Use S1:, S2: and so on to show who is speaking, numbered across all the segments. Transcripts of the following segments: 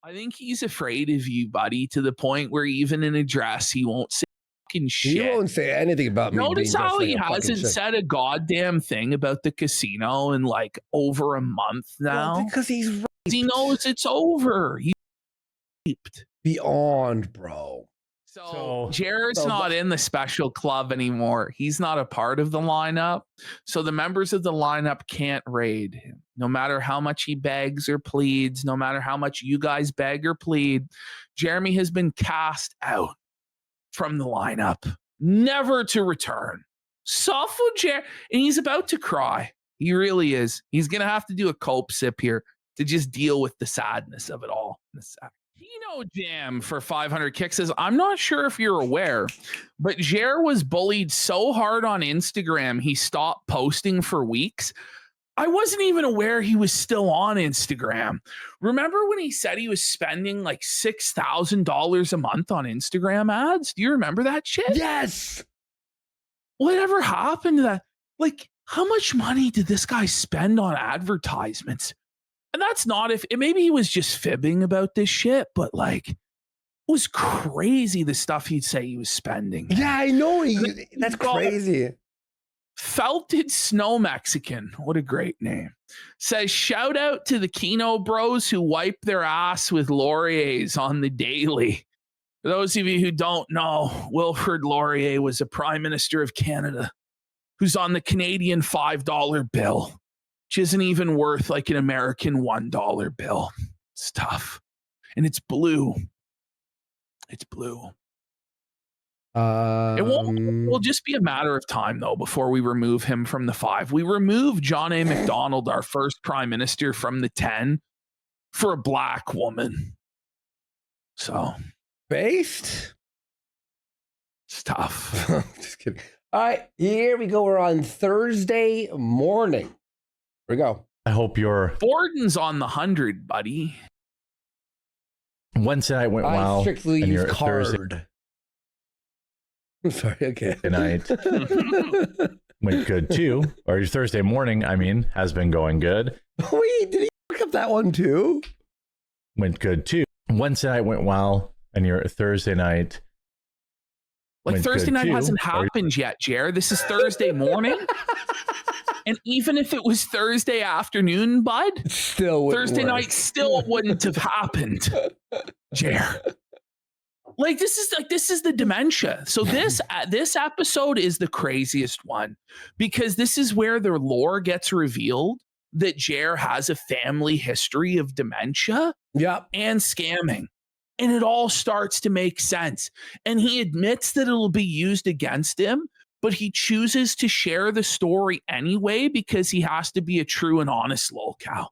S1: I think he's afraid of you, buddy, to the point where even in a dress, he won't say fucking shit.
S2: He won't say anything about me.
S1: Notice how he hasn't
S2: said
S1: said a goddamn thing about the casino in like over a month now.
S2: Well, because he's raped.
S1: He knows it's over. He's raped.
S2: Beyond, bro.
S1: So Jared's not in the special club anymore. He's not a part of the lineup. So the members of the lineup can't raid him. No matter how much he begs or pleads, no matter how much you guys beg or plead, Jeremy has been cast out from the lineup, never to return. Soft with Jared, and he's about to cry. He really is. He's going to have to do a cope sip here to just deal with the sadness of it all. Jam for 500 kicks says, I'm not sure if you're aware, but Jer was bullied so hard on Instagram, he stopped posting for weeks. I wasn't even aware he was still on Instagram. Remember when he said he was spending like $6,000 a month on Instagram ads? Do you remember that shit?
S2: Yes.
S1: Whatever happened to that? Like, how much money did this guy spend on advertisements? And that's not maybe he was just fibbing about this shit, but like, it was crazy the stuff he'd say he was spending.
S2: Yeah, I know. That's crazy.
S1: Felted Snow Mexican, what a great name, says, shout out to the Keno bros who wipe their ass with Laurier's on the daily. For those of you who don't know, Wilfrid Laurier was a Prime Minister of Canada who's on the Canadian $5 bill. Which isn't even worth like an American $1 bill. It's tough. And it's blue. It's blue. It will just be a matter of time, though, before we remove him from the 5. We removed John A. MacDonald, our first prime minister, from the 10 for a black woman. So.
S2: Based?
S1: It's tough.
S2: Just kidding. All right, here we go. We're on Thursday morning. Here we go.
S3: I hope you're
S1: Borden's on the 100, buddy.
S3: Wednesday night went well.
S2: Strictly
S3: and
S2: use
S3: your
S2: card.
S3: Thursday
S2: Sorry, okay.
S3: night went good too. Or your Thursday morning, I mean, has been going good.
S2: Wait, did he look up that one too?
S3: Went good too. Wednesday night went well, and your Thursday night.
S1: Like Thursday night hasn't happened yet, Jer. This is Thursday morning. And even if it was Thursday afternoon, bud,
S2: still
S1: Thursday night still wouldn't have happened, Jer. Like this is the dementia. So this episode is the craziest one because this is where the lore gets revealed that Jer has a family history of dementia, and scamming. And it all starts to make sense. And he admits that it'll be used against him, but he chooses to share the story anyway because he has to be a true and honest lolcow.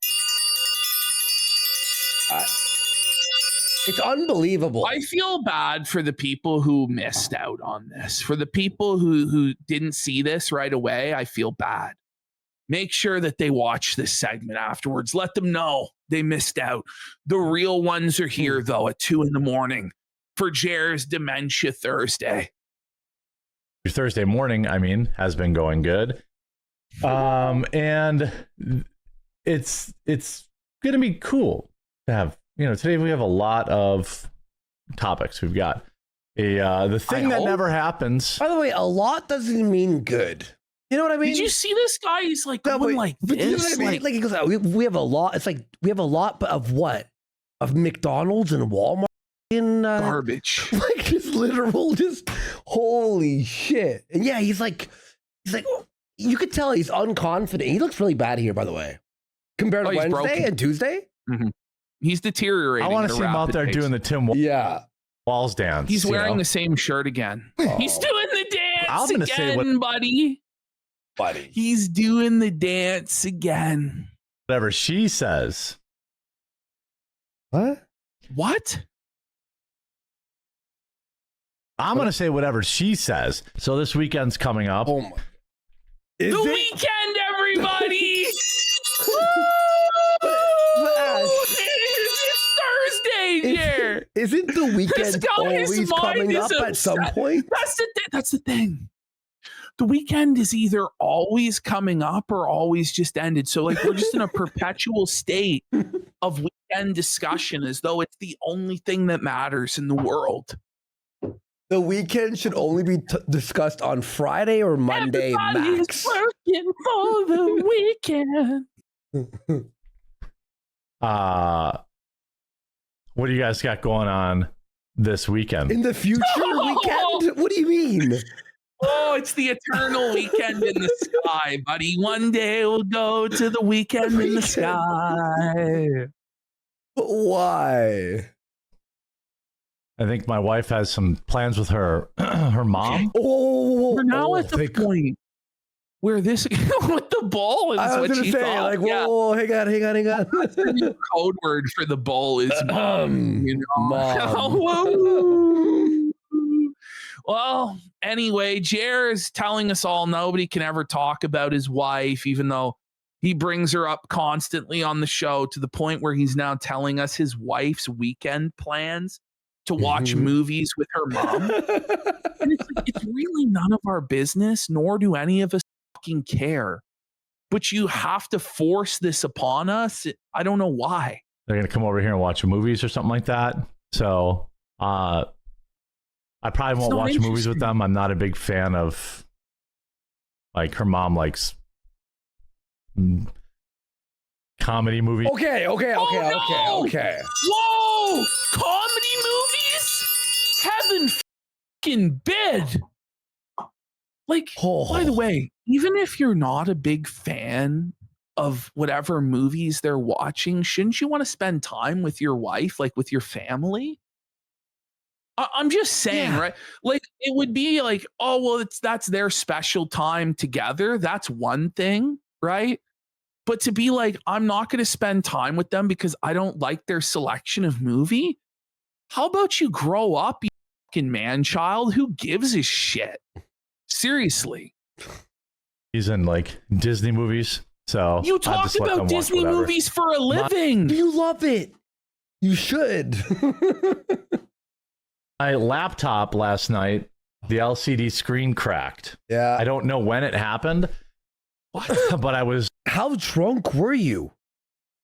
S2: It's unbelievable.
S1: I feel bad for the people who missed out on this. For the people who didn't see this right away, I feel bad. Make sure that they watch this segment afterwards. Let them know they missed out. The real ones are here, though, at 2 a.m. for Jer's Dementia Thursday.
S3: Your Thursday morning, I mean, has been going good. And it's going to be cool to have, today we have a lot of topics. We've got the thing that never happens.
S2: By the way, a lot doesn't mean good. You know what I mean?
S1: Did you see this guy? He's like going like this.
S2: You know what I mean? Like he goes, we have a lot. It's like we have a lot, but of what? Of McDonald's and Walmart and
S1: garbage.
S2: Like just literal, just holy shit. And yeah, he's like, you could tell he's unconfident. He looks really bad here, by the way, compared to Wednesday and Tuesday.
S1: Mm-hmm. He's deteriorating.
S3: I want to see him out there doing the Tim Walls dance.
S1: He's wearing the same shirt again. Oh. He's doing the dance again, buddy. He's doing the dance again.
S3: Whatever she says.
S1: What?
S3: I'm going to say whatever she says. So this weekend's coming up.
S2: Oh my.
S1: The weekend, everybody! It's Thursday, Jer.
S2: Isn't the weekend always coming up at some point?
S1: That's the thing. The weekend is either always coming up or always just ended. So like we're just in a perpetual state of weekend weekend discussion as though it's the only thing that matters in the world.
S2: The weekend should only be discussed on Friday or Monday max.
S1: Working for the weekend.
S3: What do you guys got going on this weekend?
S2: In the future weekend? What do you mean?
S1: Oh, it's the eternal weekend in the sky, buddy. One day we'll go to the weekend in the sky.
S2: Why?
S3: I think my wife has some plans with her mom.
S1: We're now at the point where this with the ball is
S2: I was
S1: what
S2: gonna
S1: she
S2: say,
S1: thought.
S2: like, whoa, hang on.
S1: The new code word for the bull is mom. You know?
S2: Mom.
S1: Well, anyway, Jer is telling us all nobody can ever talk about his wife, even though he brings her up constantly on the show, to the point where he's now telling us his wife's weekend plans to watch movies with her mom. And it's like, it's really none of our business, nor do any of us fucking care. But you have to force this upon us. I don't know why.
S3: They're going to come over here and watch movies or something like that. So I probably won't watch movies with them. I'm not a big fan of, like, her mom likes comedy movies.
S2: Okay.
S1: Whoa! Comedy movies? Heaven fucking bid. Like, by the way, even if you're not a big fan of whatever movies they're watching, shouldn't you want to spend time with your wife, like with your family? I'm just saying, right? Like, it would be like, oh, well, that's their special time together. That's one thing, right? But to be like, I'm not going to spend time with them because I don't like their selection of movie. How about you grow up, you fucking man child? Who gives a shit? Seriously.
S3: He's in like Disney movies. So
S1: you talk about Disney movies for a living.
S2: You love it. You should.
S3: My laptop last night, the LCD screen cracked.
S2: Yeah.
S3: I don't know when it happened. What? But I was.
S2: How drunk were you?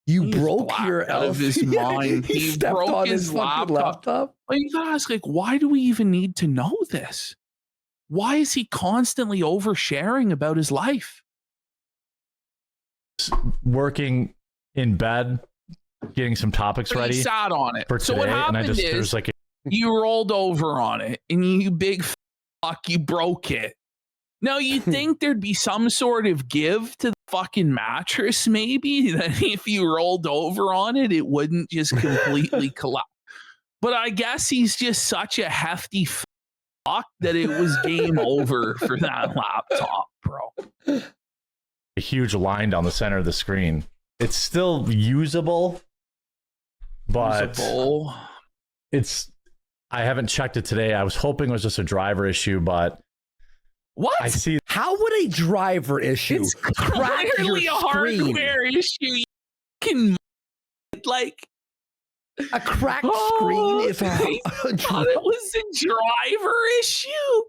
S2: You broke your
S1: out of his mind. He broke on his laptop. Well, you gotta ask, like, why do we even need to know this? Why is he constantly oversharing about his life?
S3: Working in bed, getting some topics ready.
S1: He sat on it.
S3: For today,
S1: so what happened is like you rolled over on it, and you big fuck, you broke it. Now, you think there'd be some sort of give to the fucking mattress, maybe, that if you rolled over on it, it wouldn't just completely collapse. But I guess he's just such a hefty fuck that it was game over for that laptop, bro.
S3: A huge line down the center of the screen. It's still usable, but it's. I haven't checked it today. I was hoping it was just a driver issue, but.
S1: What?
S3: I see.
S2: How would a driver issue crack
S1: clearly
S2: your
S1: a
S2: screen?
S1: hardware issue? You can like
S2: a cracked screen is
S1: I thought it was a driver issue.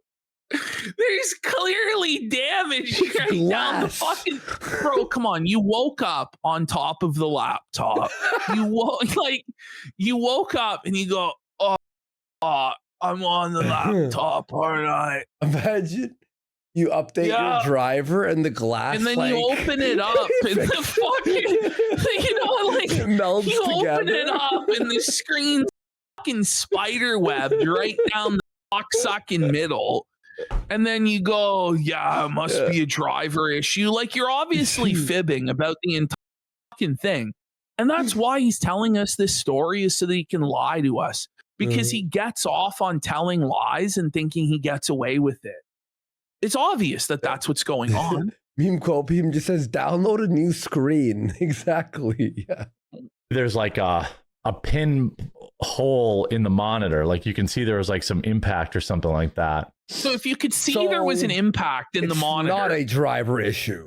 S1: There's clearly damage right down the fucking bro. Come on, you woke up on top of the laptop. You woke up and you go, oh, I'm on the laptop, aren't I?
S2: Imagine. You update your driver and the glass,
S1: and then you open it up, and the fucking,
S2: it melts
S1: you
S2: together.
S1: open it up, and the screen's fucking spider webbed right down the sucking middle, and then you go, yeah, it must be a driver issue. Like, you're obviously fibbing about the entire fucking thing, and that's why he's telling us this story, is so that he can lie to us, because he gets off on telling lies and thinking he gets away with it. It's obvious that that's what's going on.
S2: Meme just says, download a new screen. Exactly. Yeah.
S3: There's like a pin hole in the monitor. Like, you can see there was like some impact or something like that.
S1: So if you could see there was an impact in the monitor.
S2: It's not a driver issue.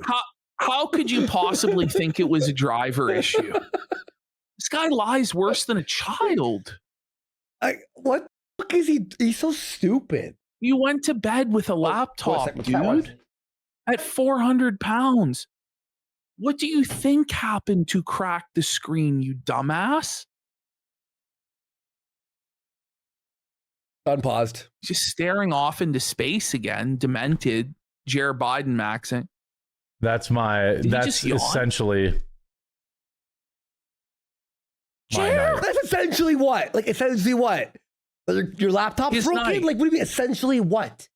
S1: How could you possibly think it was a driver issue? This guy lies worse than a child.
S2: What the fuck is he? He's so stupid.
S1: You went to bed with a laptop, dude, at 400 pounds. What do you think happened to crack the screen, you dumbass?
S2: Unpaused.
S1: Just staring off into space again, demented, Jared Biden maxing.
S3: That's essentially
S2: Jared, that's essentially what? Like, essentially what? Your laptop's broken?
S1: Night.
S2: Like, what do you mean, essentially what?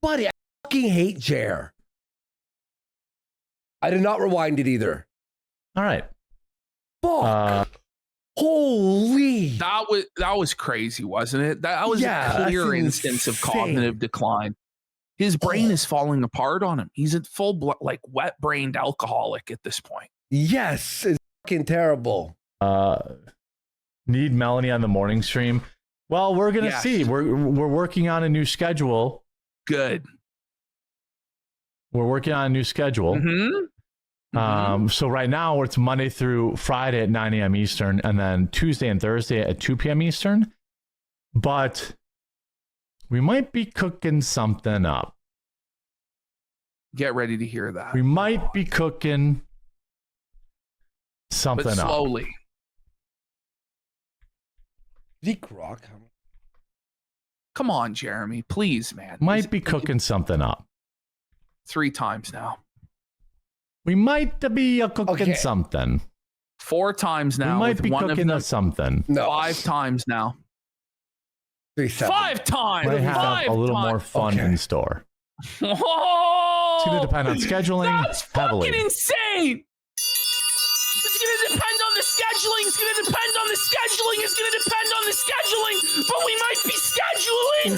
S2: Buddy, I fucking hate Jared. I did not rewind it either.
S3: All right.
S2: Fuck. Holy.
S1: That was crazy, wasn't it? That was a clear instance of cognitive decline. His brain is falling apart on him. He's a full like wet-brained alcoholic at this point.
S2: Yes, it's fucking terrible.
S3: Need Melanie on the morning stream. Well, we're gonna see. We're working on a new schedule.
S1: Good.
S3: We're working on a new schedule. So right now it's Monday through Friday at 9 a.m. Eastern, and then Tuesday and Thursday at 2 p.m. Eastern. But we might be cooking something up.
S1: Get ready to hear that.
S3: We might be cooking something
S1: but slowly.
S3: up.
S2: Zeke Rock.
S1: Come on, Jeremy. Please, man.
S3: Might be cooking something up.
S1: 3 times now.
S3: We might be cooking something.
S1: 4 times now.
S3: We might be cooking something.
S2: No.
S1: 5 times now. 5 times.
S3: Might have a little more fun in store.
S1: Oh,
S3: it's going to depend on scheduling.
S1: That's fucking insane. It's going to depend on the scheduling. It's going to depend on the scheduling. It's going to depend on the scheduling. But we might be scheduling.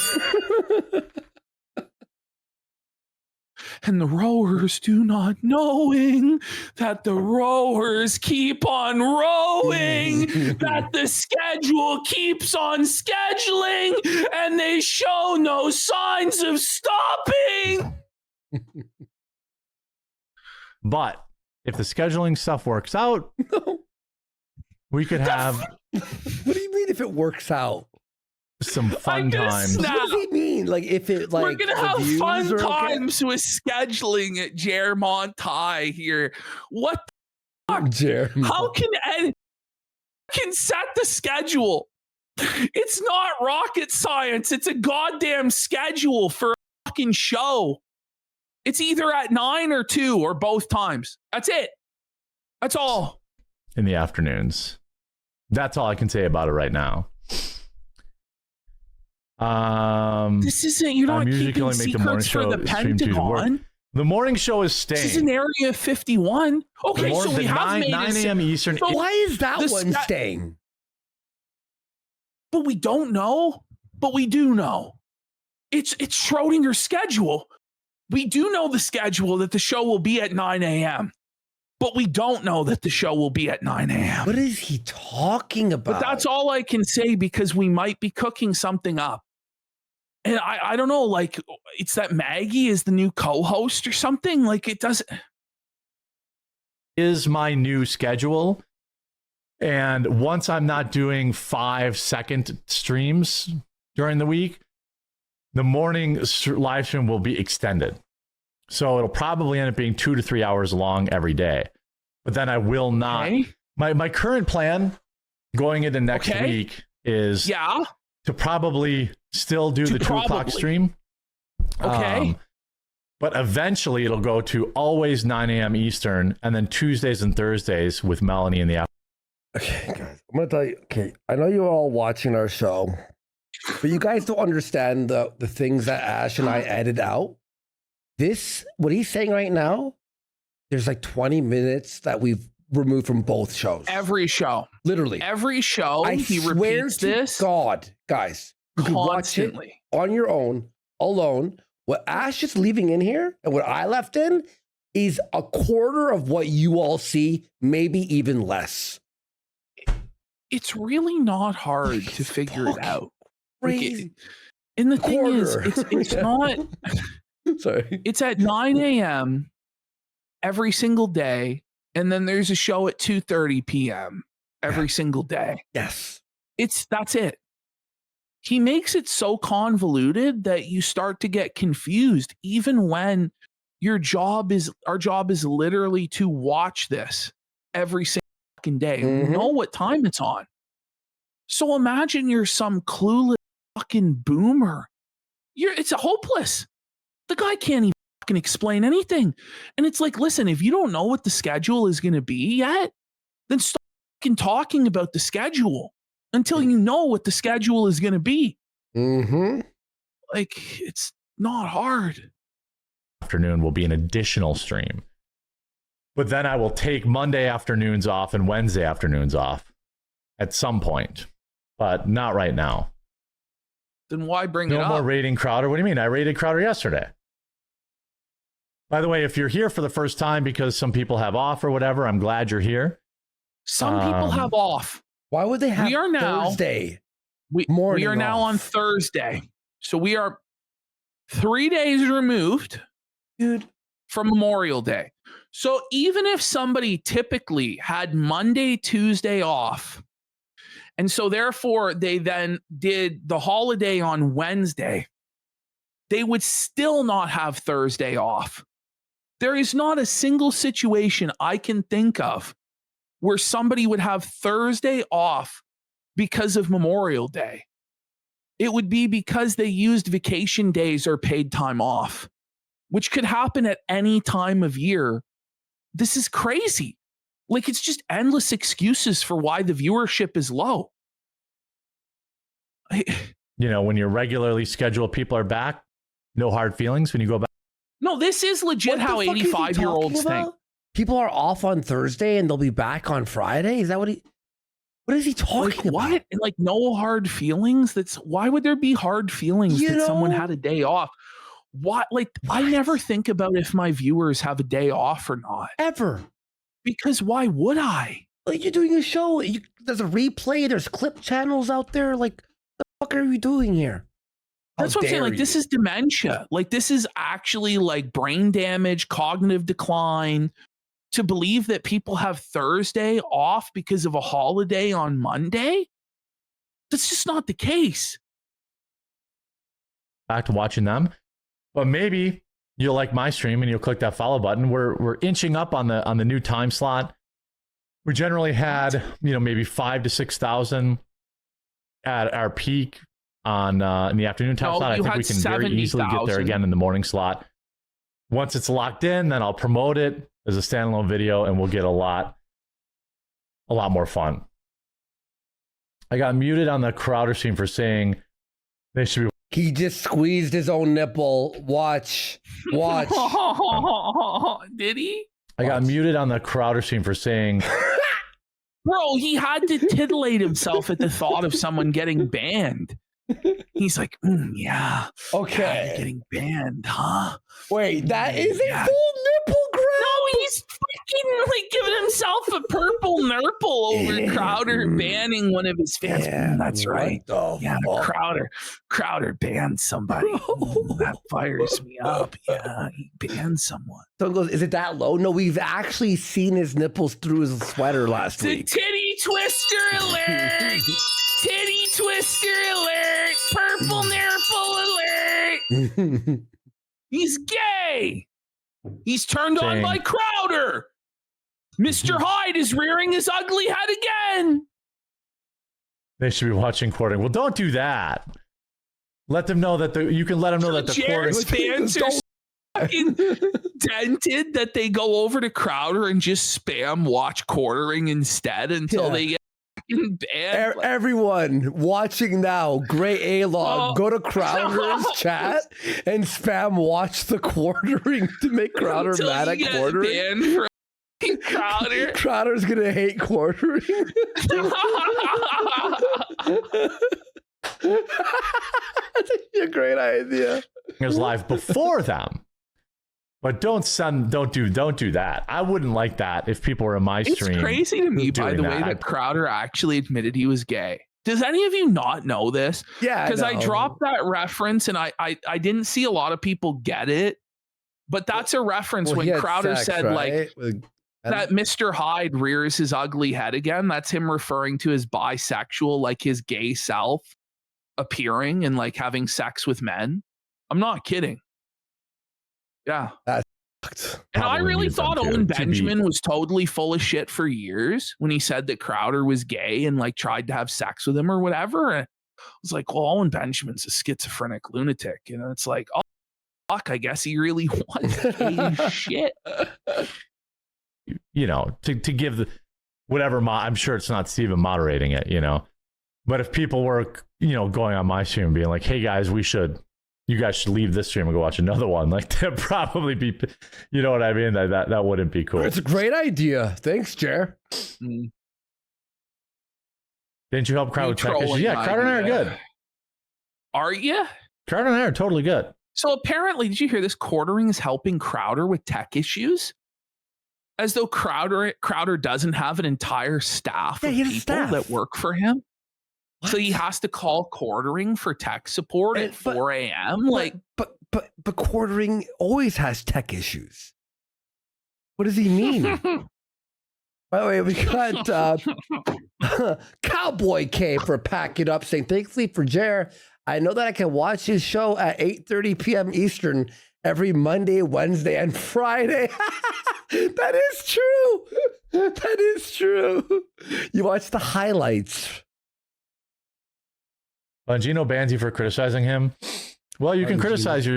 S1: And the rowers do not knowing that the rowers keep on rowing, that the schedule keeps on scheduling, and they show no signs of stopping.
S3: But if the scheduling stuff works out, we could have...
S2: What do you mean if it works out?
S3: Some fun times.
S2: What does he mean? Like, if it, like,
S1: we're gonna have fun times with scheduling at Jermontai here. What the fuck? How can Ed set the schedule? It's not rocket science. It's a goddamn schedule for a fucking show. It's either at 9 or 2 or both times. That's it. That's all.
S3: In the afternoons. That's all I can say about it right now.
S1: This isn't, you're not keeping secrets for the Pentagon.
S3: The morning show is staying.
S1: This is in Area 51. Okay, so we have made
S3: 9 a.m. Eastern.
S2: So why is that one staying?
S1: But we don't know. But we do know. It's Schrodinger's schedule. We do know the schedule that the show will be at 9 a.m. But we don't know that the show will be at 9 a.m.
S2: What is he talking about?
S1: But that's all I can say, because we might be cooking something up. And I don't know, like, it's that Maggie is the new co-host or something. Like, it doesn't.
S3: Is my new schedule. And once I'm not doing 5-second streams during the week, the morning live stream will be extended. So it'll probably end up being 2 to 3 hours long every day. But then I will not. Okay. My current plan going into next week is to probably still do the 2 o'clock stream.
S2: Okay.
S3: But eventually it'll go to always 9 a.m. Eastern, and then Tuesdays and Thursdays with Melanie in the afternoon.
S2: Okay, guys, I'm going to tell you. Okay, I know you're all watching our show, but you guys don't understand the things that Ash and I edit out. What he's saying right now, there's like 20 minutes that we've removed from both shows.
S1: Every show.
S2: Literally.
S1: Every show. He repeats this.
S2: God, guys. You can watch it on your own, alone. What Ash is leaving in here and what I left in is a quarter of what you all see, maybe even less.
S1: It's really not hard to figure it out.
S2: Crazy.
S1: And the thing is, it's not...
S2: Sorry.
S1: It's at 9 a.m. every single day, and then there's a show at 2:30 p.m. every single day.
S2: Yes.
S1: That's it. He makes it so convoluted that you start to get confused, even when our job is literally to watch this every single fucking day. We know what time it's on. So imagine you're some clueless fucking boomer. It's hopeless. The guy can't even fucking explain anything. And it's like, listen, if you don't know what the schedule is going to be yet, then stop fucking talking about the schedule until you know what the schedule is going to be. Like, it's not hard.
S3: Afternoon will be an additional stream. But then I will take Monday afternoons off and Wednesday afternoons off at some point, but not right now.
S1: Then why bring it up?
S3: No more raiding Crowder. What do you mean? I raided Crowder yesterday. By the way, if you're here for the first time because some people have off or whatever, I'm glad you're here.
S1: Some people have off.
S2: Why would they have Thursday?
S1: We are now on Thursday. So we are 3 days removed, dude, from Memorial Day. So even if somebody typically had Monday, Tuesday off, and so therefore they then did the holiday on Wednesday, they would still not have Thursday off. There is not a single situation I can think of where somebody would have Thursday off because of Memorial Day. It would be because they used vacation days or paid time off, which could happen at any time of year. This is crazy. Like, it's just endless excuses for why the viewership is low.
S3: You know, when your regularly scheduled people are back, no hard feelings when you go back.
S1: No, this is legit how 85-year-olds think.
S2: People are off on Thursday and they'll be back on Friday? Is that what what is he talking about?
S1: What? Like, no hard feelings? Why would there be hard feelings someone had a day off? What? Like, I never think about if my viewers have a day off or not.
S2: Ever.
S1: Because why would I?
S2: Like, you're doing a show. There's a replay. There's clip channels out there. Like, the fuck are you doing here?
S1: That's what I'm saying. Like, this is dementia. Like, this is actually like brain damage, cognitive decline. To believe that people have Thursday off because of a holiday on Monday? That's just not the case.
S3: Back to watching them. But maybe you'll like my stream and you'll click that follow button. We're inching up on the new time slot. We generally had, maybe 5,000 to 6,000 at our peak on in the afternoon time slot. I think we can very easily get there again in the morning slot. Once it's locked in, then I'll promote it as a standalone video and we'll get a lot more fun. I got muted on the Crowder stream for saying they should be.
S2: He just squeezed his own nipple. Watch.
S1: Did he?
S3: I got muted on the Crowder stream for saying.
S1: Bro, he had to titillate himself at the thought of someone getting banned. He's like, yeah.
S2: Okay.
S1: Yeah, getting banned, huh?
S2: Wait, that is a full nipple grab?
S1: No, he's freaking like giving himself a purple nurple over Crowder banning one of his fans.
S2: Yeah,
S1: that's right. Yeah, Crowder banned somebody. That fires me up. Yeah, he banned someone.
S2: So it goes, is it that low? No, we've actually seen his nipples through his sweater last week.
S1: Titty twister alert! Titty twister alert! Purple nurple alert! He's gay! He's turned on by Crowder! Mr. Hyde is rearing his ugly head again!
S3: They should be watching quartering. Well, don't do that. Let them know that you can let them know that the
S1: Jared's fans are fucking dented that they go over to Crowder and just spam watch quartering instead until they get banned.
S2: Everyone watching now, Gray A-Log, go to Crowder's chat and spam watch the quartering to make Crowder mad at quartering.
S1: Crowder.
S2: Crowder's gonna hate quartering. That's a great idea.
S3: It was live before them. But don't do that. I wouldn't like that if people were in my stream.
S1: It's crazy to me, by the way, that Crowder actually admitted he was gay. Does any of you not know this?
S2: Yeah,
S1: because I dropped that reference and I didn't see a lot of people get it. But that's a reference when Crowder said, right? That Mr. Hyde rears his ugly head again. That's him referring to his bisexual, like his gay self appearing and like having sex with men. I'm not kidding. Yeah.
S2: That's
S1: And I
S3: Probably
S1: really
S3: needs them
S1: thought
S3: to
S1: Owen
S3: be-
S1: Benjamin was totally full of shit for years when he said that Crowder was gay and like tried to have sex with him or whatever. And I was like, well, Owen Benjamin's a schizophrenic lunatic. And it's like, oh, fuck, I guess he really wants gay as shit.
S3: You know, to give the whatever. I'm sure it's not Steven moderating it, you know. But if people were, you know, going on my stream and being like, hey guys, you guys should leave this stream and go watch another one. Like that'd probably be, you know what I mean? That wouldn't be cool.
S2: It's a great idea. Thanks, Jer.
S1: Mm.
S3: Didn't you help Crowder with tech issues?
S1: Trolling
S3: Yeah, Crowder and I are
S1: idea.
S3: good.
S1: Are you?
S3: Crowder and I are totally good.
S1: So apparently, did you hear this? Quartering is helping Crowder with tech issues, as though Crowder doesn't have an entire staff of
S2: he has
S1: people
S2: staff.
S1: that work for him.
S2: What?
S1: So he has to call Quartering for tech support at 4 a.m. Like,
S2: but Quartering always has tech issues. What does he mean? By the way, we got Cowboy K for Pack It Up saying, thankfully for Jer, I know that I can watch his show at 8:30 p.m. Eastern every Monday, Wednesday, and Friday. That is true. That is true. You watch the highlights.
S3: Bongino bans you for criticizing him. Well, you can criticize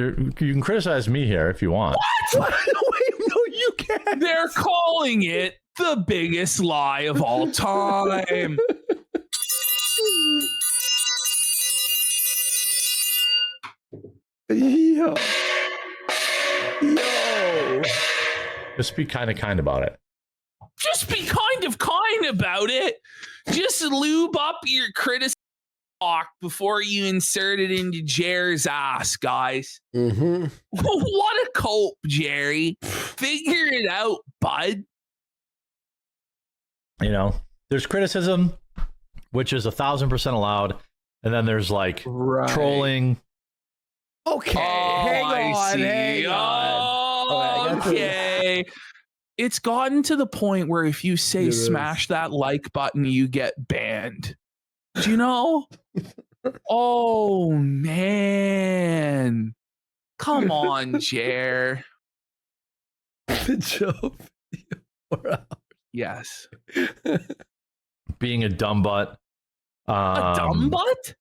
S3: me here if you want.
S2: What? Wait, no, you can't.
S1: they're calling it the biggest lie of all time.
S2: Yo.
S3: Just be kind about it.
S1: Just be kind about it. Just lube up your criticism before you insert it into Jer's ass, guys.
S2: Mm-hmm.
S1: What a cope, Jerry. Figure it out, bud.
S3: You know, there's criticism, which is 1,000% allowed, and then there's like trolling.
S2: Okay, hang on.
S1: Okay. It's gotten to the point where if you say smash that like button, you get banned. Do you know? Oh, man. Come on, Jer.
S2: The joke.
S1: Yes.
S3: Being a dumb butt.
S1: A dumb butt?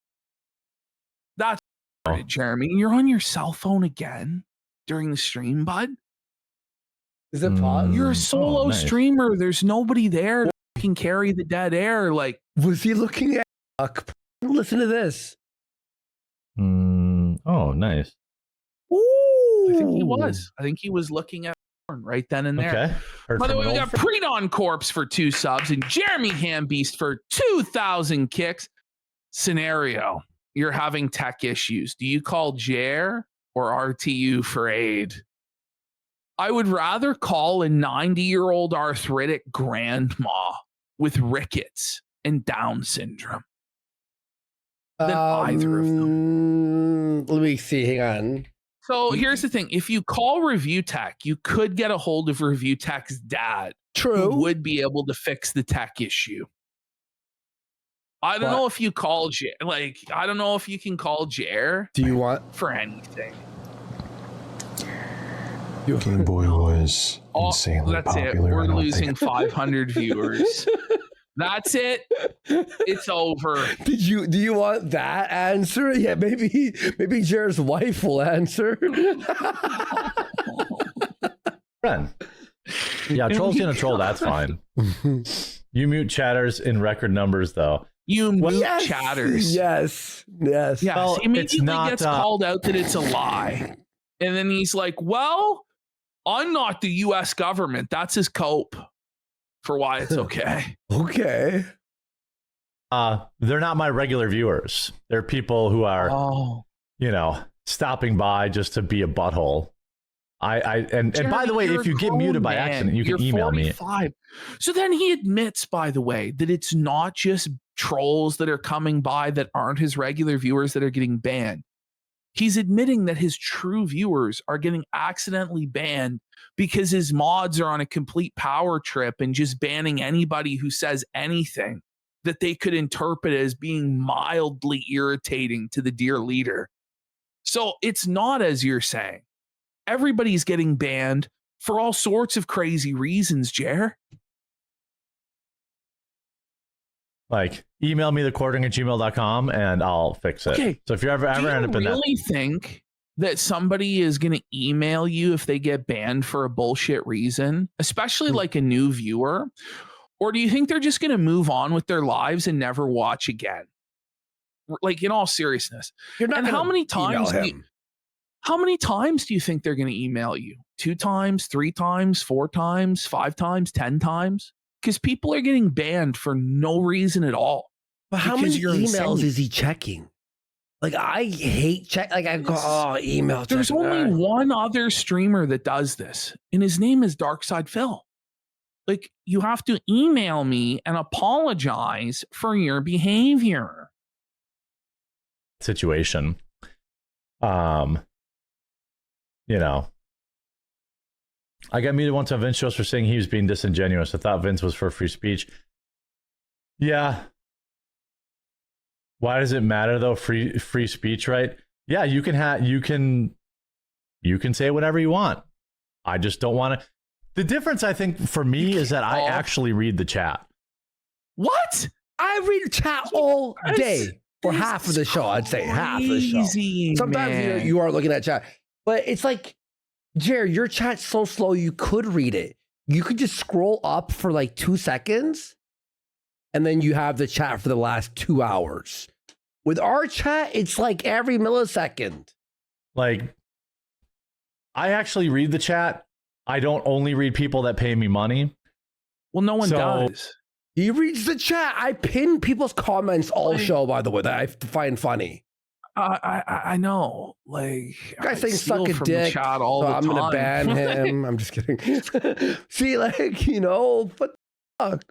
S1: That's right, Jeremy. You're on your cell phone again during the stream, bud.
S2: Is it pause?
S1: You're a solo
S3: nice.
S1: streamer. There's nobody there to fucking carry the dead air. Like,
S2: Was he looking at? Listen to this.
S3: Oh, nice.
S2: Ooh.
S1: I think he was. I think he was looking at porn right then and there.
S3: Okay. Heard
S1: By the
S3: from
S1: way,
S3: an
S1: we
S3: old
S1: got Predon Corpse for 2 subs and Jeremy Hambeast for 2,000 kicks. Scenario: you're having tech issues. Do you call Jer or RTU for aid? I would rather call a 90-year-old arthritic grandma with rickets and Down syndrome than either of them.
S2: Let me see. Hang on.
S1: So here's the thing. If you call Review Tech, you could get a hold of Review Tech's dad,
S2: True.
S1: who would be able to fix the tech issue. I don't know if you call Jer. Like, I don't know if you can call Jer
S2: Do you want?
S1: for anything.
S4: Game Boy was insanely
S1: that's
S4: popular.
S1: it. We're
S4: I don't
S1: losing
S4: think
S1: 500 viewers. That's it. It's over.
S2: Do you want that answer? Yeah, maybe Jared's wife will answer.
S3: friend. Yeah, trolls gonna troll. That's fine. You mute chatters in record numbers, though.
S1: You mute chatters.
S2: Yes.
S1: Yeah,
S3: Well,
S1: he immediately
S3: it's not,
S1: gets called out that it's a lie. And then he's like, well, I'm not the U.S. government. That's his cope for why it's okay.
S2: Okay.
S3: They're not my regular viewers. They're people who are, you know, stopping by just to be a butthole. And by the way, if you get muted by accident, you can email 45.
S1: Me. So then he admits, by the way, that it's not just trolls that are coming by that aren't his regular viewers that are getting banned. He's admitting that his true viewers are getting accidentally banned because his mods are on a complete power trip and just banning anybody who says anything that they could interpret as being mildly irritating to the dear leader. So it's not as you're saying. Everybody's getting banned for all sorts of crazy reasons, Jer.
S3: Like, email me thecording@gmail.com and I'll fix it. Okay. So if you ever end up in that.
S1: Do you really think that somebody is going to email you if they get banned for a bullshit reason, especially like a new viewer? Or do you think they're just going to move on with their lives and never watch again? Like, in all seriousness.
S2: You're not.
S1: And how many times do you think they're going to email you? 2 times, 3 times, 4 times, 5 times, 10 times? Because people are getting banned for no reason at all.
S2: But how many emails is he checking? Like, I hate check. Like, I go, oh, email.
S1: There's only one other streamer that does this, and his name is Darkside Phil. Like, you have to email me and apologize for your behavior.
S3: Situation. You know, I got muted once on Vince shows for saying he was being disingenuous. I thought Vince was for free speech. Yeah. Why does it matter though? Free speech, right? Yeah, you can say whatever you want. I just don't want to. The difference, I think, for me is that I actually read the chat.
S1: What?
S2: I read the chat all day for half of the show. I'd say half of the show. Sometimes you are looking at chat, but it's like, Jer, your chat's so slow. You could read it. You could just scroll up for like 2 seconds, and then you have the chat for the last 2 hours. With our chat, it's like every millisecond.
S3: Like, I actually read the chat. I don't only read people that pay me money.
S1: Well, no one does.
S2: He reads the chat. I pin people's comments all show, by the way, that I find funny.
S1: I know. Like,
S2: guys saying suck a dick.
S1: Chat all
S2: so
S1: the
S2: I'm
S1: time.
S2: gonna ban him. I'm just kidding. See, like, you know, but fuck.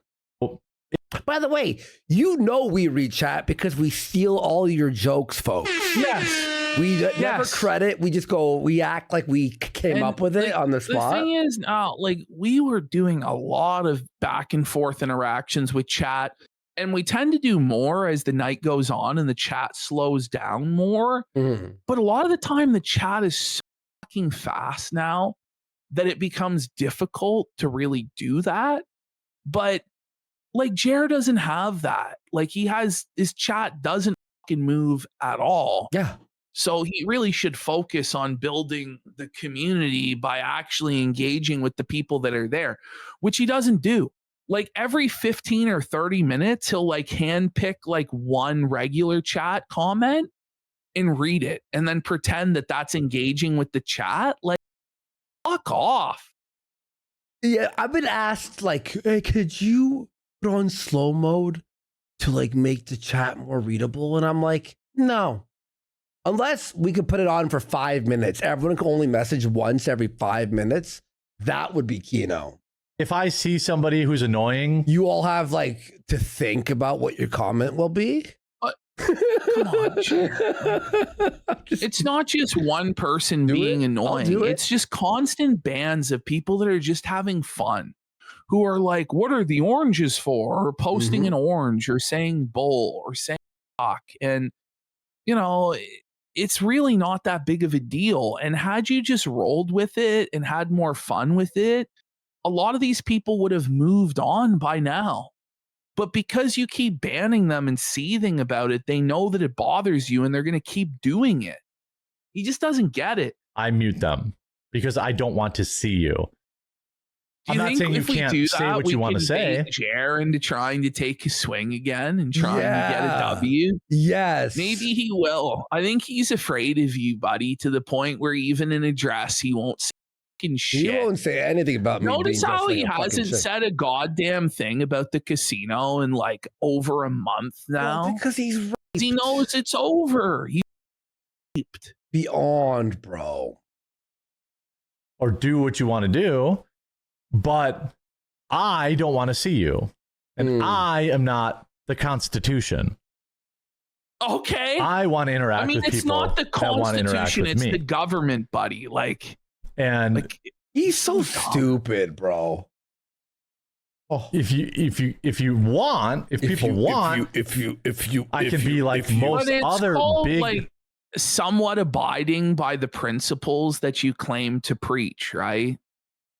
S2: By the way, you know we read chat because we steal all your jokes, folks.
S1: Yes.
S2: We never credit. We just go, we act like we came up with it on the spot.
S1: The thing is, like, we were doing a lot of back and forth interactions with chat, and we tend to do more as the night goes on and the chat slows down more. But a lot of the time, the chat is so fucking fast now that it becomes difficult to really do that. But like, Jared doesn't have that. Like, his chat doesn't fucking move at all.
S2: Yeah.
S1: So he really should focus on building the community by actually engaging with the people that are there, which he doesn't do. Like, every 15 or 30 minutes, he'll like handpick like one regular chat comment and read it and then pretend that that's engaging with the chat. Like, fuck off.
S2: Yeah, I've been asked, like, hey, could you put on slow mode to like make the chat more readable? And I'm like, no. Unless we could put it on for 5 minutes. Everyone can only message once every 5 minutes. That would be Keno.
S3: If I see somebody who's annoying,
S2: you all have like to think about what your comment will be.
S1: Come on. It's not just one person being annoying. It's just constant bans of people that are just having fun, who are like, what are the oranges for? Or posting an orange or saying bull or saying fuck. And, you know, it's really not that big of a deal. And had you just rolled with it and had more fun with it, a lot of these people would have moved on by now. But because you keep banning them and seething about it, they know that it bothers you and they're going to keep doing it. He just doesn't get it.
S3: I mute them because I don't want to see you. I'm not saying you can't say what you want to say.
S1: Jer into trying to take his swing again and trying to get a W.
S2: Yes.
S1: Maybe he will. I think he's afraid of you, buddy, to the point where even in address, he won't say fucking shit.
S2: He won't say anything about me.
S1: Notice how he hasn't said a goddamn thing about the casino in like over a month now.
S2: Well, because he's raped.
S1: He knows it's over. He's raped.
S2: Beyond, bro.
S3: Or do what you want to do. But I don't want to see you. And I am not the Constitution.
S1: Okay.
S3: I want to interact with people.
S1: It's not the Constitution, it's
S3: me.
S1: the government, buddy. Like,
S3: and
S1: like,
S2: he's so stupid, bro.
S3: Oh. If people want, I can be like most other big,
S1: like, somewhat abiding by the principles that you claim to preach, right?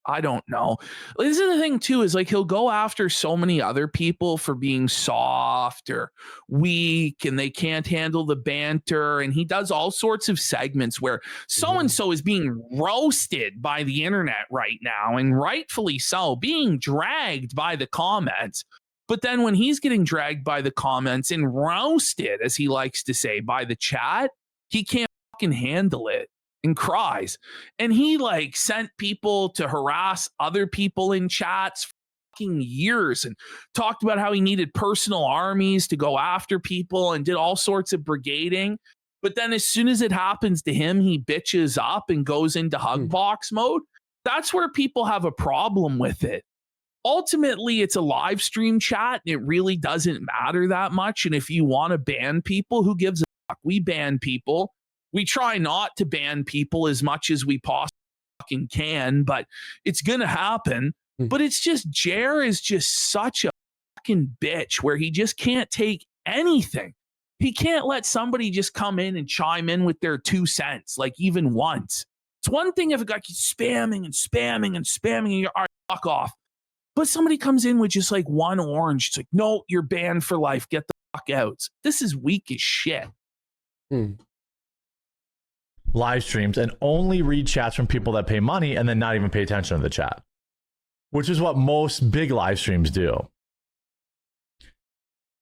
S1: I don't know. This is the thing too, is like he'll go after so many other people for being soft or weak and they can't handle the banter. And he does all sorts of segments where so-and-so is being roasted by the internet right now, and rightfully so, being dragged by the comments. But then when he's getting dragged by the comments and roasted, as he likes to say, by the chat, he can't fucking handle it and cries. And he like sent people to harass other people in chats for fucking years and talked about how he needed personal armies to go after people and did all sorts of brigading. But then as soon as it happens to him, he bitches up and goes into hug box mode. That's where people have a problem with it. Ultimately, it's a live stream chat. And it really doesn't matter that much. And if you want to ban people, who gives a fuck? We ban people. We try not to ban people as much as we possibly can, but it's going to happen. But it's just, Jer is just such a fucking bitch where he just can't take anything. He can't let somebody just come in and chime in with their 2 cents, like even once. It's one thing if a guy keeps spamming and spamming and spamming and you're, all right, fuck off. But somebody comes in with just like one orange. It's like, no, you're banned for life. Get the fuck out. This is weak as shit.
S3: Live streams and only read chats from people that pay money and then not even pay attention to the chat, which is what most big live streams do.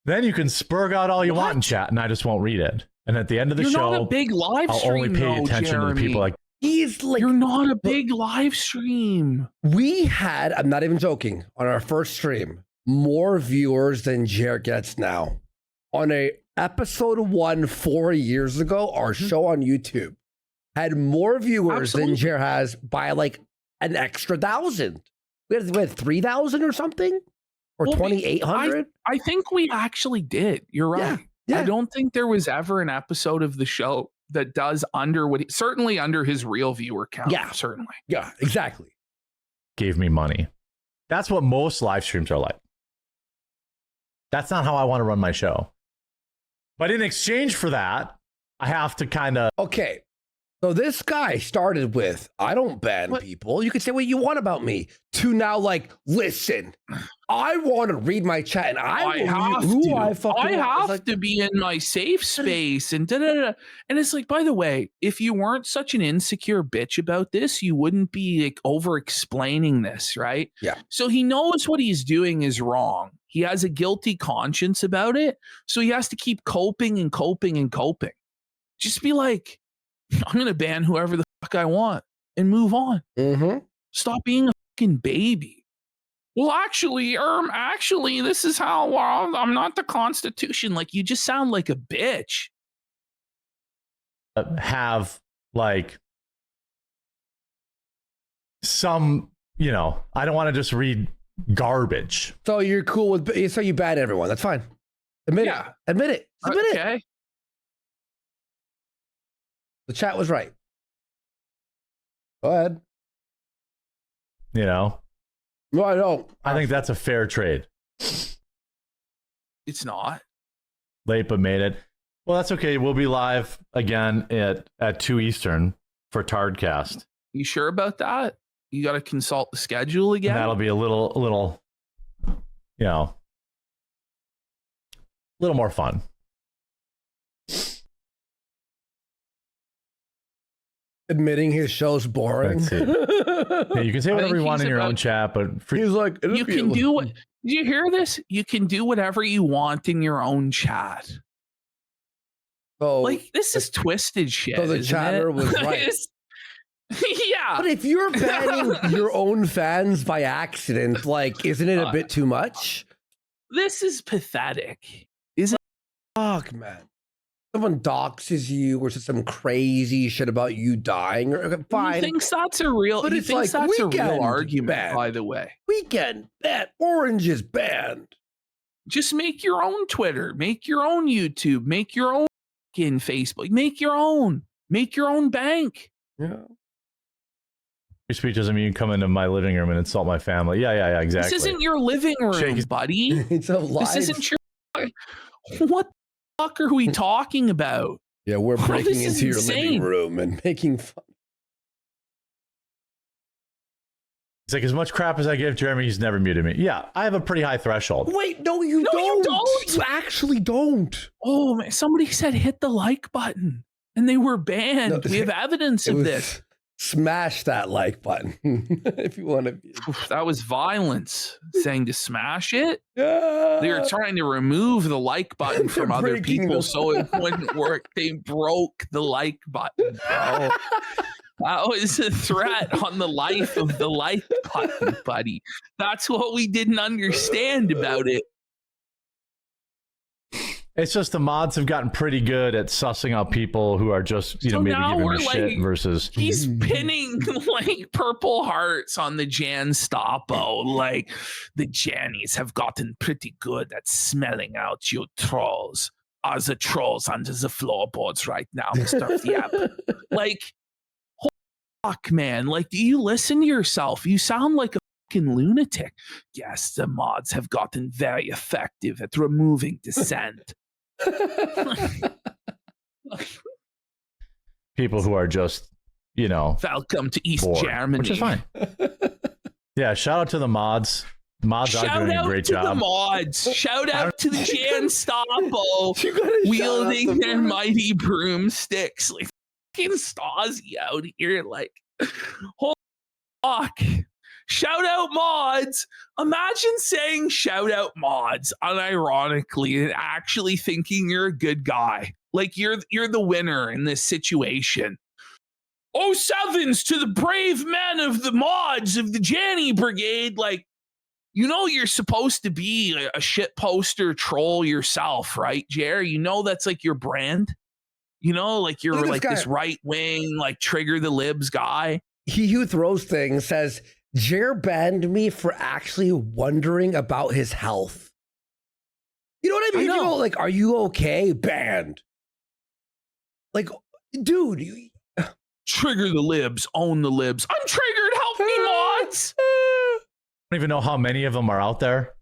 S3: Then you can spurg out all you want in chat and I just won't read it. And at the end of the show,
S1: not a big live
S3: I'll
S1: stream,
S3: only pay attention to the people like,
S2: He's like,
S1: you're not a big live stream.
S2: We had, I'm not even joking, on our first stream, more viewers than Jer gets now. On a episode 1 4 years ago, our show on YouTube had more viewers than Jer has by like an extra 1,000. We had 3,000 or something, or 2,800.
S1: I think we actually did. You're right.
S2: Yeah.
S1: I don't think there was ever an episode of the show that does under what certainly under his real viewer count.
S2: Yeah,
S1: certainly.
S2: Yeah, exactly.
S3: Gave me money. That's what most live streams are like. That's not how I want to run my show. But in exchange for that, I have to kind of.
S2: Okay. So this guy started with, I don't ban people. You can say what you want about me, to now like, listen, I want to read my chat and I have
S1: to be in my safe space and da-da-da. And it's like, by the way, if you weren't such an insecure bitch about this, you wouldn't be like over explaining this, right?
S2: Yeah.
S1: So he knows what he's doing is wrong. He has a guilty conscience about it. So he has to keep coping and coping and coping. Just be like, I'm going to ban whoever the fuck I want and move on. Stop being a fucking baby. Well, actually, this is how I'm not the Constitution. Like, you just sound like a bitch.
S3: Have like some, I don't want to just read garbage.
S2: So you're cool with, so you ban everyone. That's fine. Admit it. Admit it. Admit it. The chat was right. Go ahead.
S3: No,
S2: I don't.
S3: I think that's a fair trade.
S1: It's not.
S3: Late but made it. Well, that's okay. We'll be live again at 2 Eastern for Tardcast.
S1: You sure about that? You got to consult the schedule again?
S3: And that'll be a little, more fun.
S2: Admitting his show's boring.
S3: Yeah, you can say whatever you want in your own chat, but
S2: he's like,
S1: you can do what. Did you hear this? You can do whatever you want in your own chat.
S2: Oh,
S1: like this is twisted shit.
S2: So the chatter was right.
S1: Yeah,
S2: but if you're banning your own fans by accident, like, isn't it a bit too much?
S1: This is pathetic. Isn't?
S2: Fuck, man. Someone doxes you or says some crazy shit about you dying, or fine.
S1: He thinks that's a real.
S2: But
S1: it's like that's a real argument. Banned. By the way,
S2: weekend banned. Orange is banned.
S1: Just make your own Twitter, make your own YouTube, make your own in Facebook, make your own bank.
S2: Yeah.
S3: Free speech doesn't mean you come into my living room and insult my family. Yeah, exactly.
S1: This isn't your living room, buddy.
S2: It's a lie.
S1: This isn't your. What the fuck are we talking about?
S2: Yeah, we're breaking into your living room and making fun.
S3: It's like, as much crap as I give Jeremy, he's never muted me. Yeah, I have a pretty high threshold.
S2: Wait, no, you don't. You actually don't.
S1: Oh, man. Somebody said hit the like button and they were banned. We have evidence of this.
S2: Smash that like button if you want to be.
S1: That was violence. Saying to smash it.
S2: Yeah.
S1: They were trying to remove the like button from other people so it wouldn't work. They broke the like button, bro. That was a threat on the life of the like button, buddy. That's what we didn't understand about it.
S3: It's just the mods have gotten pretty good at sussing out people who are just, maybe giving a shit versus.
S1: He's pinning like purple hearts on the Jan Stoppo. Like, the Jannies have gotten pretty good at smelling out you trolls. Are the trolls under the floorboards right now, Mr. Fiap? Like, fuck, man. Like, do you listen to yourself? You sound like a fucking lunatic. Yes, the mods have gotten very effective at removing dissent.
S3: People who are just,
S1: welcome to East
S3: bored,
S1: Germany,
S3: which is fine. Yeah, shout out to the mods. Mods are doing a great job.
S1: The mods. Shout out to the Jan Stoppo wielding their mighty broomsticks. Like, fucking Stasi out here. Like, holy fuck. Shout out mods. Imagine saying shout out mods unironically and actually thinking you're a good guy. Like, you're the winner in this situation. Oh, sevens to the brave men of the mods of the Janny Brigade. Like, you're supposed to be a shit poster troll yourself, right, Jer? That's like your brand. Like, you're like this right wing, like trigger the libs guy.
S2: He who throws things says, Jer banned me for actually wondering about his health. You know what I mean?
S1: I know.
S2: Like, are you okay? Banned. Like, dude.
S3: Trigger the libs. Own the libs.
S1: I'm triggered. Help me, mods.
S3: I don't even know how many of them are out there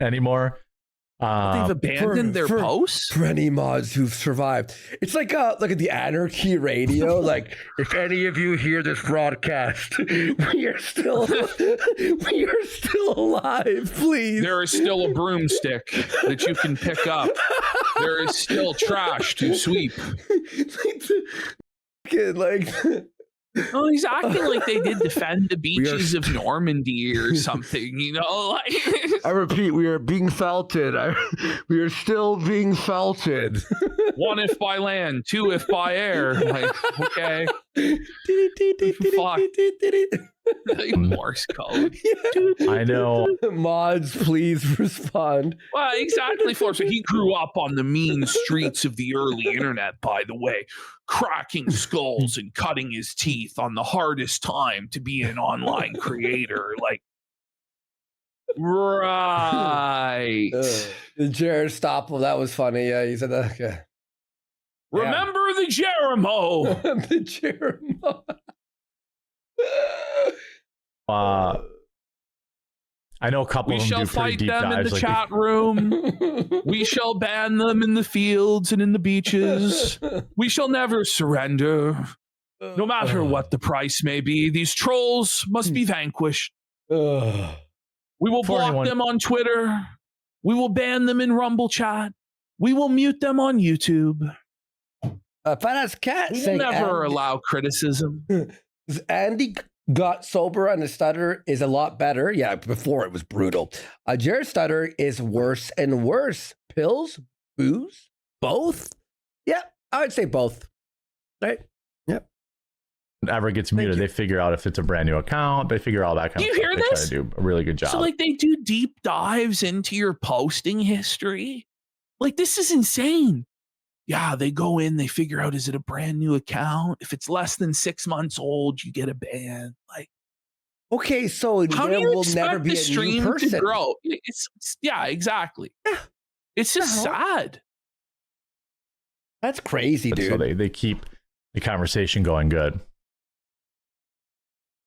S3: anymore.
S1: They've abandoned their posts?
S2: For any mods who've survived. It's like look at the Anarchy Radio. Like, if any of you hear this broadcast, we are still alive, please.
S1: There is still a broomstick that you can pick up. There is still trash to sweep. Oh, he's acting like they did defend the beaches of Normandy or something, like.
S2: I repeat, we are being felted. We are still being felted.
S1: 1 if by land, 2 if by air. Like, okay. Fuck. Morse code.
S3: I know.
S2: Mods, please respond.
S1: Well, exactly, Flor. So he grew up on the mean streets of the early internet, by the way, cracking skulls and cutting his teeth on the hardest time to be an online creator. Like, right.
S2: The Jared Stopple, that was funny. Yeah, he said that. Okay.
S1: Remember the Jeremo.
S2: The Jeremo.
S3: I know a couple of them do pretty deep dives.
S1: We shall fight them in the chat room. We shall ban them in the fields and in the beaches. We shall never surrender. No matter what the price may be, these trolls must be vanquished. We will block them on Twitter. We will ban them in Rumble chat. We will mute them on YouTube.
S2: Finance Cat
S1: we will never allow criticism.
S2: Andy got sober and the stutter is a lot better. Yeah, before it was brutal. Jared's stutter is worse and worse. Pills, booze, both? Yeah, I would say both. Right? Yep.
S3: Ever gets muted, they figure out if it's a brand new account. They figure all that kind of stuff.
S1: Do you hear this?
S3: They try to do a really good job.
S1: So, like, they do deep dives into your posting history. Like, this is insane. Yeah, they go in, they figure out, is it a brand new account? If it's less than 6 months old, you get a ban. Like,
S2: okay, so
S1: how
S2: there
S1: do you
S2: will
S1: expect
S2: never be
S1: the
S2: a
S1: stream
S2: new person
S1: to grow? Yeah, exactly. Yeah. It's just sad.
S2: That's crazy, dude.
S3: So they keep the conversation going good.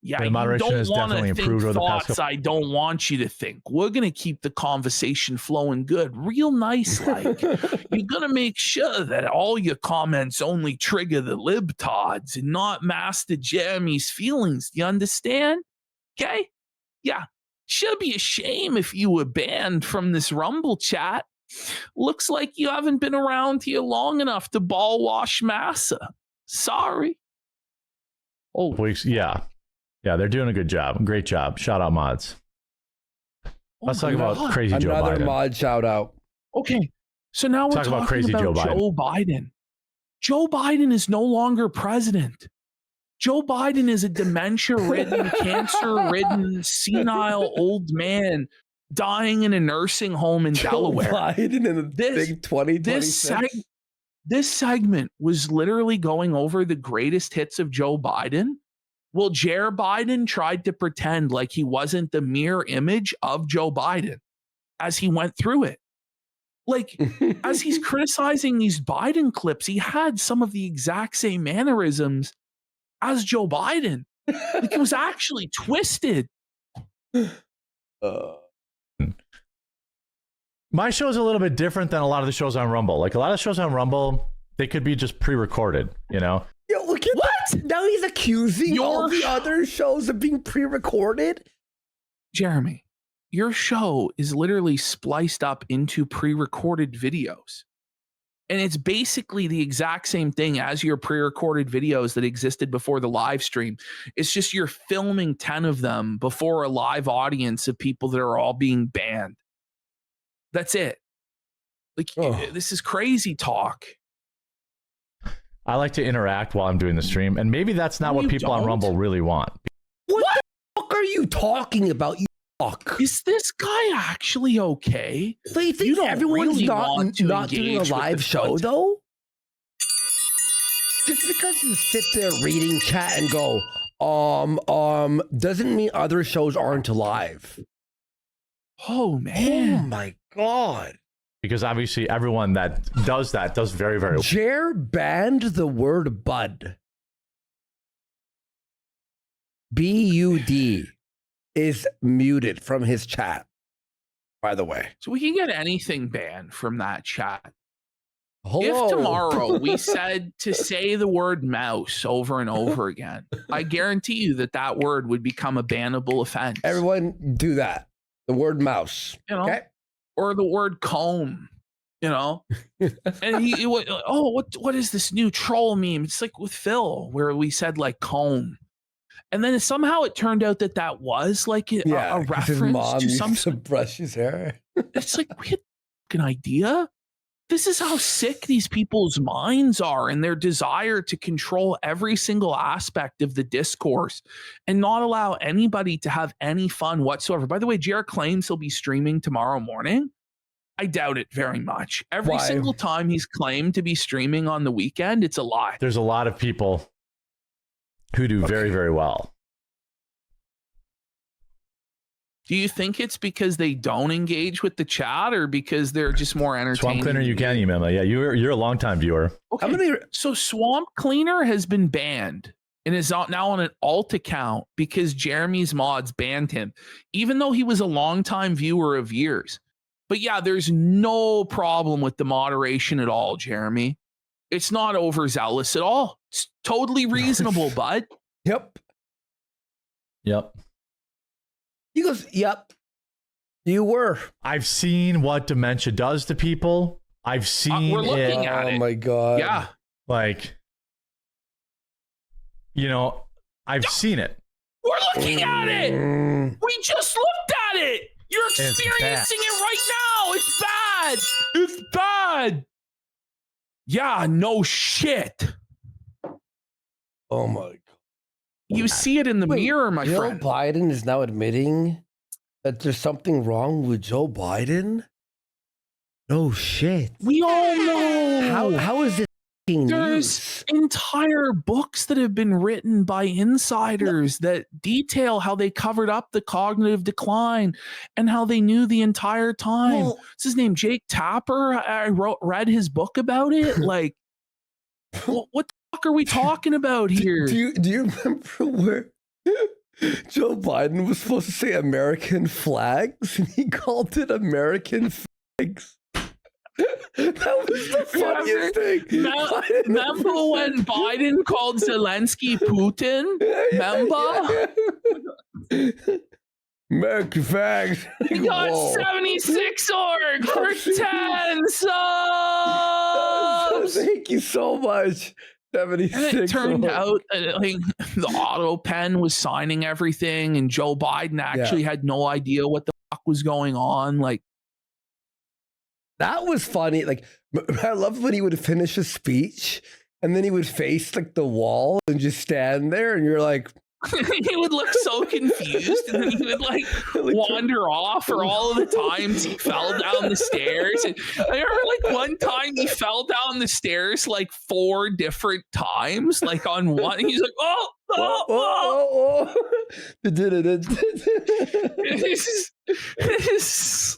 S1: Yeah,
S3: the moderation has definitely improved over the past couple.
S1: I don't want you to think. We're going to keep the conversation flowing good, real nice like. You're going to make sure that all your comments only trigger the libtards and not Master Jeremy's feelings. Do you understand? Okay? Yeah. Should be a shame if you were banned from this Rumble chat. Looks like you haven't been around here long enough to ball wash Massa. Sorry.
S3: Oh, weeks. Yeah. Yeah, they're doing a good job. Great job. Shout out mods. Let's talk about crazy Joe Biden.
S2: Another mod shout out.
S1: Okay. So now we're talking about crazy Joe Biden. Joe Biden is no longer president. Joe Biden is a dementia-ridden, cancer-ridden, senile old man dying in a nursing home in Delaware.
S2: Biden in the big 2026.
S1: This segment was literally going over the greatest hits of Joe Biden. Well, Jair Biden tried to pretend like he wasn't the mirror image of Joe Biden as he went through it. Like, as he's criticizing these Biden clips, he had some of the exact same mannerisms as Joe Biden. Like, it was actually twisted.
S3: My show is a little bit different than a lot of the shows on Rumble. Like, a lot of shows on Rumble, they could be just pre-recorded, you know?
S2: Yo, look at that. Now he's accusing all the other shows of being pre-recorded.
S1: Jeremy, your show is literally spliced up into pre-recorded videos. And it's basically the exact same thing as your pre-recorded videos that existed before the live stream. It's just you're filming 10 of them before a live audience of people that are all being banned. That's it. Like, this is crazy talk.
S3: I like to interact while I'm doing the stream, and maybe that's not what people on Rumble really want.
S2: What the fuck are you talking about, you fuck?
S1: Is this guy actually okay?
S2: So you think everyone's really not doing a live show, though? Just because you sit there reading chat and go, doesn't mean other shows aren't live.
S1: Oh, man.
S2: Oh, my God.
S3: Because obviously everyone that does very, very well.
S2: Jair banned the word bud. B-U-D is muted from his chat, by the way.
S1: So we can get anything banned from that chat.
S2: Hello.
S1: If tomorrow we said to say the word mouse over and over again, I guarantee you that word would become a bannable offense.
S2: Everyone do that. The word mouse.
S1: You know?
S2: Okay.
S1: Or the word comb, you know? And what is this new troll meme? It's like with Phil, where we said like comb. And then somehow it turned out that was like a reference
S2: his mom
S1: to some
S2: used to brush his hair.
S1: It's like, we had an idea. This is how sick these people's minds are and their desire to control every single aspect of the discourse and not allow anybody to have any fun whatsoever. By the way, JR claims he'll be streaming tomorrow morning. I doubt it very much. Every single time he's claimed to be streaming on the weekend, it's a lie.
S3: There's a lot of people who do very, very well.
S1: Do you think it's because they don't engage with the chat or because they're just more entertaining?
S3: Swamp Cleaner, you can email me. Yeah, you're a longtime viewer.
S1: Okay. So Swamp Cleaner has been banned and is now on an alt account because Jeremy's mods banned him, even though he was a longtime viewer of years. But yeah, there's no problem with the moderation at all, Jeremy. It's not overzealous at all. It's totally reasonable, bud.
S2: Yep. He goes, yep, you were.
S3: I've seen what dementia does to people. I've seen
S1: we're looking
S3: it.
S1: at it.
S2: Oh, my God.
S1: Yeah.
S3: Like, you know, I've seen it.
S1: We're looking at it. We just looked at it. You're experiencing it right now. It's bad. It's bad. Yeah, no shit.
S2: Oh, my God.
S1: You see it in the mirror, my friend.
S2: Joe Biden is now admitting that there's something wrong with Joe Biden? No shit.
S1: We all know.
S2: How is it
S1: There's entire books that have been written by insiders that detail how they covered up the cognitive decline and how they knew the entire time. What's his name? Jake Tapper. I read his book about it. Like, what the fuck are we talking about here?
S2: Do you remember where Joe Biden was supposed to say American flags and he called it American flags? That was the funniest thing.
S1: Remember when Biden called Zelensky Putin? Remember?
S2: American fags.
S1: We got 76 org for 10 subs.
S2: Thank you so much. 76.
S1: And it turned out that, like, the auto pen was signing everything, and Joe Biden actually had no idea what the fuck was going on. Like,
S2: that was funny. Like, I loved when he would finish a speech and then he would face like the wall and just stand there, and you're like,
S1: he would look so confused, and then he would like wander off for all of the times he fell down the stairs. And I remember like one time he fell down the stairs like 4 different times, like on one. He's like, oh. It's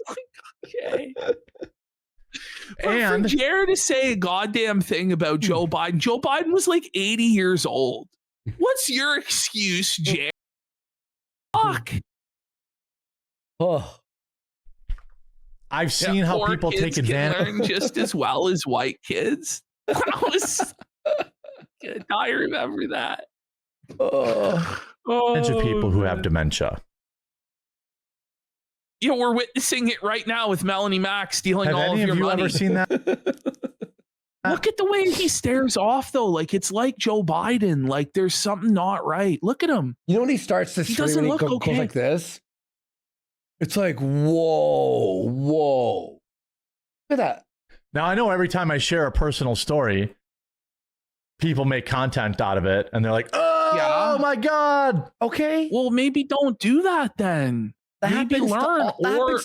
S1: like, okay. And for Jared to say a goddamn thing about Joe Biden was like 80 years old. What's your excuse, Jared? Fuck.
S2: Oh.
S3: I've seen how people take advantage.
S1: Learn just as well as white kids. That was good. I remember that.
S3: Of people who have dementia.
S1: You know, we're witnessing it right now with Melanie Mack stealing all of your money.
S3: Have any of you ever seen that?
S1: Look at the way he stares off, though. Like, it's like Joe Biden. Like, there's something not right. Look at him.
S2: You know when he starts to stream and he goes like this? It's like, whoa. Look at that.
S3: Now, I know every time I share a personal story, people make content out of it, and they're like, oh my God.
S2: Okay.
S1: Well, maybe don't do that then.
S2: That happens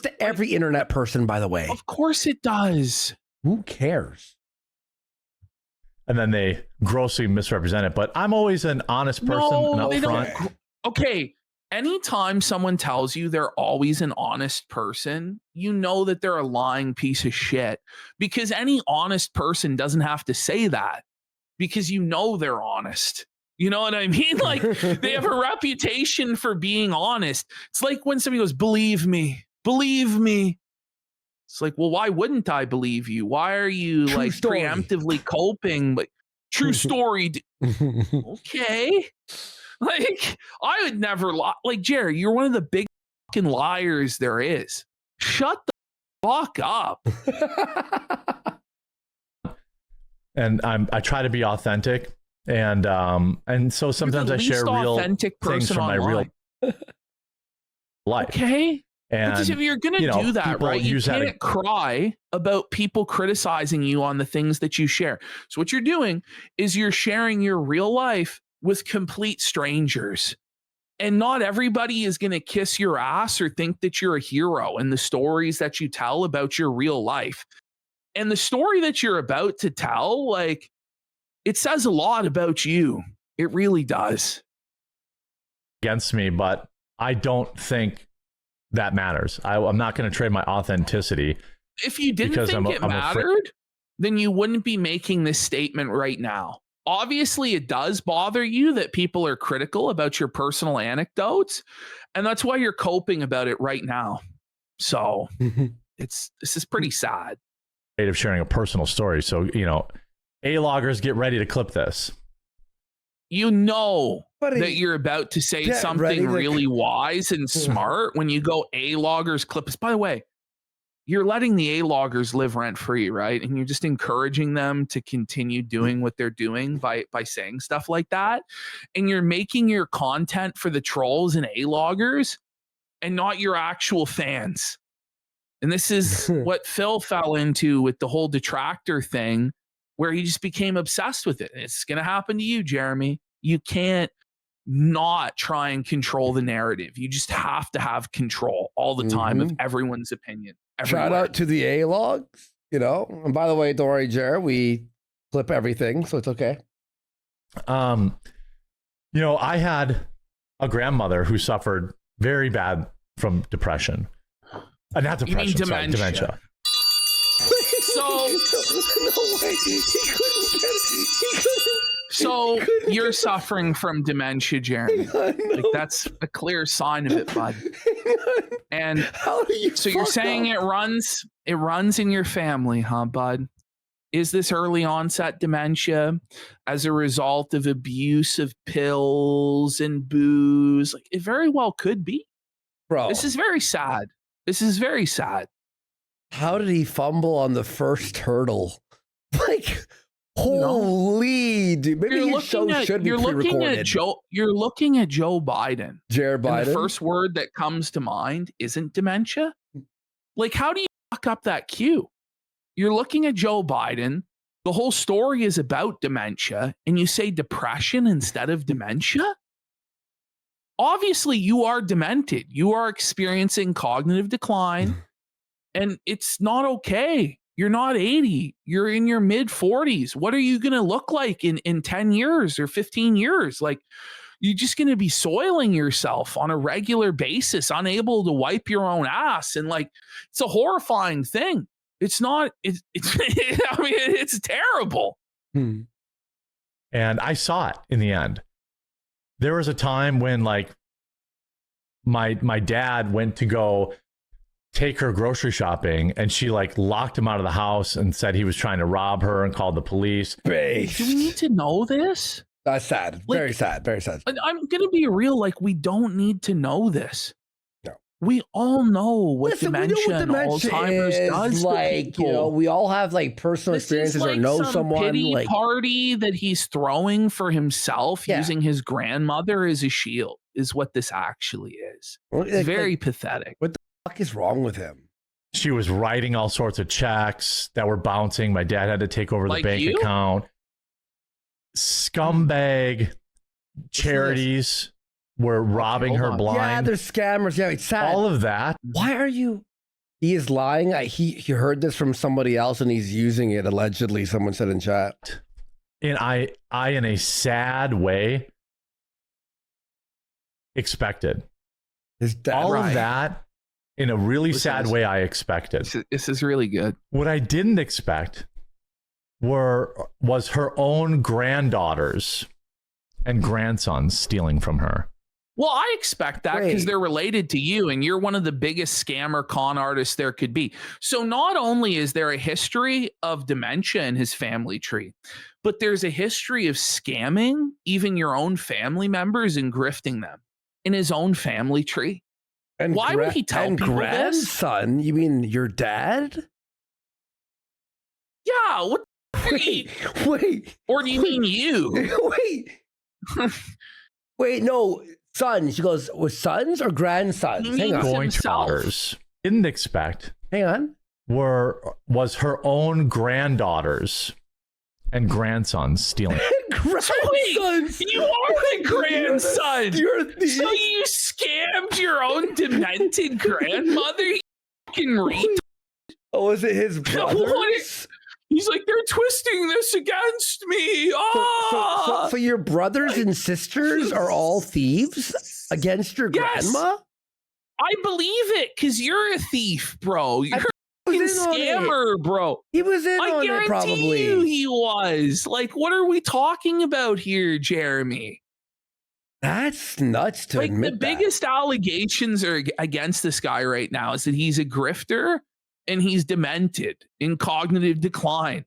S2: to every internet person, by the way.
S1: Of course it does.
S2: Who cares?
S3: And then they grossly misrepresent it. But I'm always an honest person and upfront.
S1: Okay. Anytime someone tells you they're always an honest person, you know that they're a lying piece of shit. Because any honest person doesn't have to say that. Because you know they're honest. You know what I mean? Like, they have a reputation for being honest. It's like when somebody goes, believe me. It's like, well, why wouldn't I believe you? Why are you true like story. Preemptively coping? Like, true story. Okay. Like, I would never lie. Like, Jerry, you're one of the big fucking liars there is. Shut the fuck up.
S3: And I try to be authentic. And so sometimes I share real things from my real life.
S1: Okay.
S3: And
S1: because if you're going to do that, right, you can't cry about people criticizing you on the things that you share. So what you're doing is you're sharing your real life with complete strangers. And not everybody is going to kiss your ass or think that you're a hero in the stories that you tell about your real life. And the story that you're about to tell, like, it says a lot about you. It really does.
S3: Against me, but I don't think that matters. I'm not going to trade my authenticity.
S1: If you didn't think it mattered, then you wouldn't be making this statement right now. Obviously, it does bother you that people are critical about your personal anecdotes, and that's why you're coping about it right now. So this is pretty sad.
S3: Of sharing a personal story. So, you know, A-loggers, get ready to clip this.
S1: You know that you're about to say something really wise and smart when you go A-loggers clip this. By the way, you're letting the A-loggers live rent-free, right? And you're just encouraging them to continue doing what they're doing by saying stuff like that. And you're making your content for the trolls and A-loggers and not your actual fans. And this is what Phil fell into with the whole detractor thing, where he just became obsessed with it. It's going to happen to you, Jeremy. You can't not try and control the narrative. You just have to have control all the time of everyone's opinion. Everywhere.
S2: Shout out to the A-logs, you know. And by the way, don't worry, Jared, we clip everything, so it's okay.
S3: You know, I had a grandmother who suffered very bad from depression. Not depression, sorry, dementia.
S1: So you're suffering from dementia, Jeremy. Like, that's a clear sign of it, bud. And so you're saying it runs in your family, huh, bud? Is this early onset dementia as a result of abuse of pills and booze? Like, it very well could be.
S2: Bro,
S1: This is very sad. This is very sad.
S2: how did he fumble on the first hurdle? Like, holy dude. Maybe his show should be pre-recorded.
S1: You're looking at Joe Biden.
S2: Jared Biden.
S1: And the first word that comes to mind isn't dementia. Like, how do you fuck up that cue? You're looking at Joe Biden. The whole story is about dementia, and you say depression instead of dementia? Obviously, you are demented. You are experiencing cognitive decline, and it's not okay. You're not 80. You're in your mid 40s. What are you going to look like in 10 years or 15 years? Like, you're just going to be soiling yourself on a regular basis, unable to wipe your own ass. And like, it's a horrifying thing. It's not, it's I mean, it's terrible.
S3: And I saw it in the end. There was a time when like my dad went to go take her grocery shopping, and she like locked him out of the house and said he was trying to rob her and called the police.
S2: Based.
S1: Do we need to know this?
S2: That's sad.
S1: Like,
S2: very sad. Very sad.
S1: I'm going to be real. Like, we don't need to know this.
S2: No.
S1: We all know what
S2: Listen,
S1: dementia,
S2: we know what
S1: and
S2: dementia
S1: Alzheimer's
S2: is.
S1: does to
S2: Like,
S1: people.
S2: you know, we all have like personal
S1: This
S2: experiences
S1: is like
S2: or know
S1: some
S2: someone.
S1: pity
S2: Like,
S1: party that he's throwing for himself,
S2: Yeah.
S1: using his grandmother as a shield, is what this actually is.
S2: like,
S1: It's very pathetic.
S2: what the fuck is wrong with him?
S3: She was writing all sorts of checks that were bouncing. My dad had to take over the
S1: Like
S3: bank
S1: you?
S3: account. Scumbag charities were robbing
S1: hold
S3: her
S1: on.
S3: blind.
S2: Yeah, they're scammers. Yeah, it's sad.
S3: All of that.
S2: Why are you? He is lying. He heard this from somebody else and he's using it allegedly. Someone said in chat.
S3: And I in a sad way expected
S2: His dad.
S3: all
S1: Right.
S3: of that in a really
S1: Listen,
S3: sad way. I expected.
S1: This is really good.
S3: What I didn't expect was her own granddaughters and grandsons stealing from her.
S1: Well, I expect that because
S2: Wait.
S1: they're related to you, and you're one of the biggest scammer con artists there could be. So not only is there a history of dementia in his family tree, but there's a history of scamming even your own family members and grifting them in his own family tree.
S2: And
S1: Why would he tell
S2: and
S1: people this?
S2: grandson? You mean your dad?
S1: Yeah, what?
S2: Wait.
S1: Or do you mean you?
S2: Wait, no. Sons. She goes, with sons or grandsons?
S1: He
S2: Hang
S1: means
S2: on.
S3: Going to
S1: himself.
S3: daughters. Didn't expect
S2: Hang on.
S3: was her own granddaughters and grandsons stealing.
S2: Grandsons.
S1: You are the grandson.
S2: You're the
S1: So you scammed your own demented grandmother? You fucking read.
S2: Oh, is it his brothers?
S1: He's like, they're twisting this against me.
S2: So your brothers and sisters are all thieves against your
S1: Yes.
S2: grandma?
S1: I believe it because you're a thief, bro. You're a
S2: was in on
S1: scammer, bro.
S2: He was in
S1: I
S2: on it,
S1: guarantee
S2: probably.
S1: you he was. Like, what are we talking about here, Jeremy?
S2: That's nuts to
S1: Like,
S2: admit
S1: the
S2: that.
S1: biggest allegations are against this guy right now is that he's a grifter and he's demented in cognitive decline.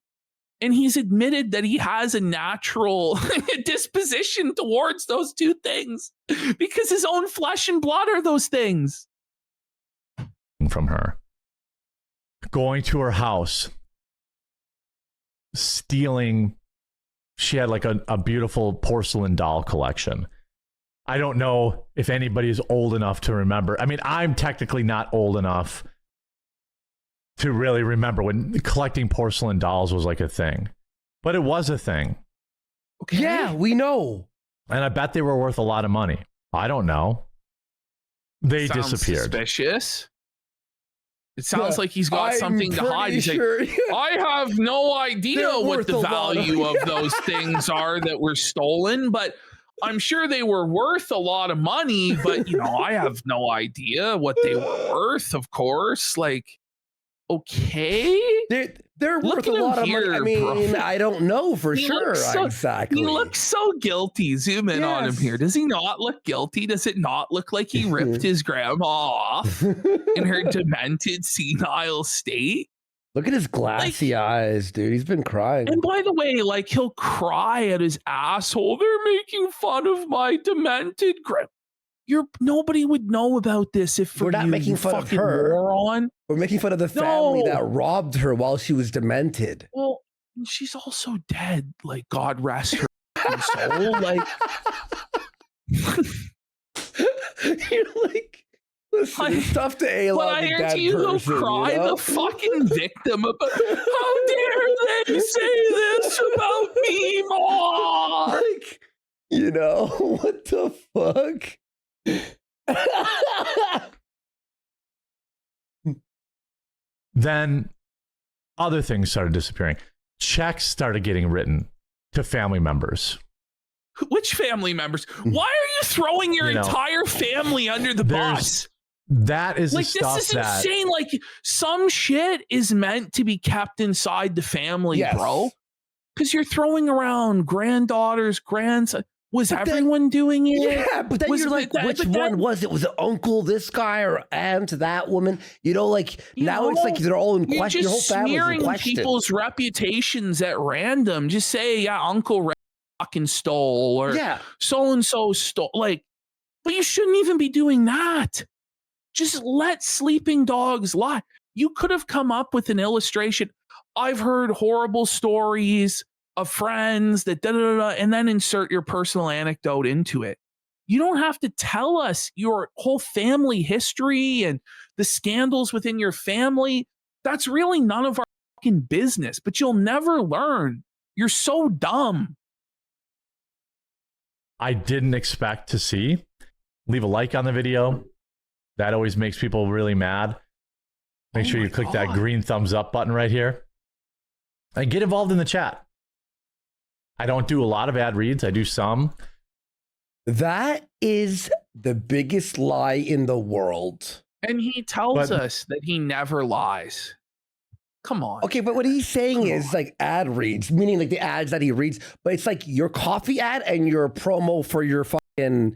S1: And he's admitted that he has a natural disposition towards those two things because his own flesh and blood are those things.
S3: From her. Going to her house, stealing. She had like a beautiful porcelain doll collection. I don't know if anybody's old enough to remember. I mean, I'm technically not old enough to really remember when collecting porcelain dolls was like a thing, but it was a thing.
S1: Okay.
S2: Yeah, we know.
S3: And I bet they were worth a lot of money. I don't know. They
S1: Sounds
S3: disappeared.
S1: Suspicious. It sounds
S2: Yeah,
S1: like he's got
S2: I'm
S1: something to hide.
S2: pretty
S1: He's
S2: sure,
S1: like, I have no idea
S2: They're
S1: what
S2: worth
S1: the
S2: a lot of-
S1: value of those things are that were stolen, but I'm sure they were worth a lot of money. But, you know, I have no idea what they were worth, of course. Like, okay.
S2: They're
S1: Look
S2: worth a
S1: at him
S2: lot of
S1: here,
S2: money. I mean,
S1: bro.
S2: I don't know for
S1: He
S2: sure
S1: looks so-
S2: exactly.
S1: He looks so guilty. Zoom in on him
S2: Yes.
S1: here. Does he not look guilty? Does it not look like he ripped his grandma off in her demented, senile state?
S2: Look at his glassy eyes, dude. He's been crying.
S1: And by the way, like he'll cry at his asshole. They're making fun of my demented nobody would know about this if
S2: we're not making fun of her.
S1: Moron.
S2: We're making fun of the family that robbed her while she was demented.
S1: Well, she's also dead. Like, God rest her soul. Like,
S2: you're like, listen, it's tough to A
S1: but I hear you go cry the fucking victim about. How dare they say this about me, Mom?
S2: Like, you know what the fuck?
S3: Then other things started disappearing. Checks started getting written to family members.
S1: Which family members? Why are you throwing your entire family under the bus?
S3: That is
S1: like, this is insane. Like, some shit is meant to be kept inside the family, bro. Because you're throwing around granddaughters, grandsons. Was everyone doing it?
S2: Yeah, but then you're like, which one was it? Was it uncle this guy or aunt that woman? You know, like now it's like they're all in question. Your whole family's in question.
S1: People's reputations at random. Just say, yeah, Uncle fucking stole, or so and so stole. Like, but you shouldn't even be doing that. Just let sleeping dogs lie. You could have come up with an illustration. I've heard horrible stories of friends that and then insert your personal anecdote into it. You don't have to tell us your whole family history and the scandals within your family. That's really none of our fucking business, but you'll never learn. You're so dumb.
S3: I didn't expect to see. Leave a like on the video. That always makes people really mad. Make sure you click that green thumbs up button right here. And get involved in the chat. I don't do a lot of ad reads. I do some.
S2: That is the biggest lie in the world.
S1: And he tells us that he never lies. Come on.
S2: Okay, but what he's saying is like ad reads, meaning like the ads that he reads, but it's like your coffee ad and your promo for your fucking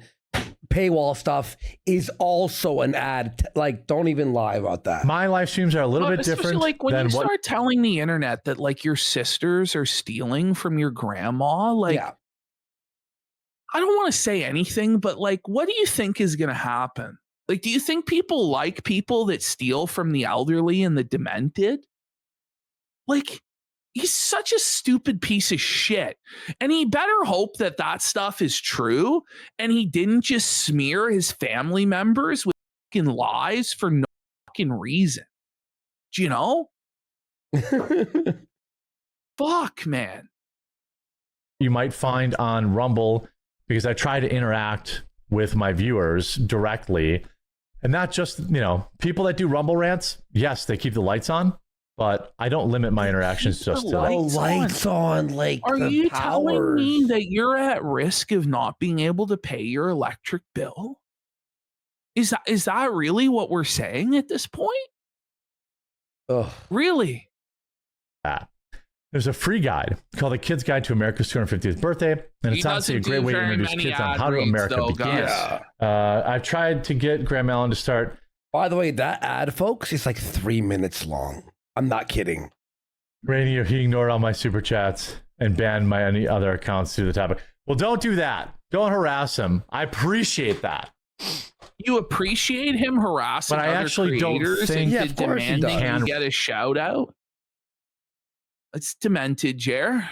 S2: paywall stuff is also an ad. Like, don't even lie about that.
S3: My live streams are a little bit different.
S1: Like when you start telling the internet that like your sisters are stealing from your grandma, like I don't want to say anything, but like, what do you think is going to happen? Like, do you think people like people that steal from the elderly and the demented? Like, he's such a stupid piece of shit. And he better hope that that stuff is true. And he didn't just smear his family members with fucking lies for no fucking reason. Do you know? Fuck, man.
S3: You might find on Rumble, because I try to interact with my viewers directly. And not just, people that do Rumble rants. Yes, they keep the lights on. But I don't limit my interactions just to
S2: lights on. Like,
S1: are you telling me that you're at risk of not being able to pay your electric bill? Is that really what we're saying at this point?
S2: Ugh.
S1: Really?
S3: There's a free guide called The Kid's Guide to America's 250th Birthday, and it's honestly a great way to introduce kids on how America began. I've tried to get Graham Allen to start.
S2: By the way, that ad, folks, is like 3 minutes long. I'm not kidding.
S3: Rainier, he ignored all my super chats and banned my any other accounts to the topic. Well, don't do that. Don't harass him. I appreciate that.
S1: You appreciate him harassing
S3: but I
S1: other
S3: actually
S1: creators
S3: don't think
S1: and demanding you get a shout out? It's demented, Jer.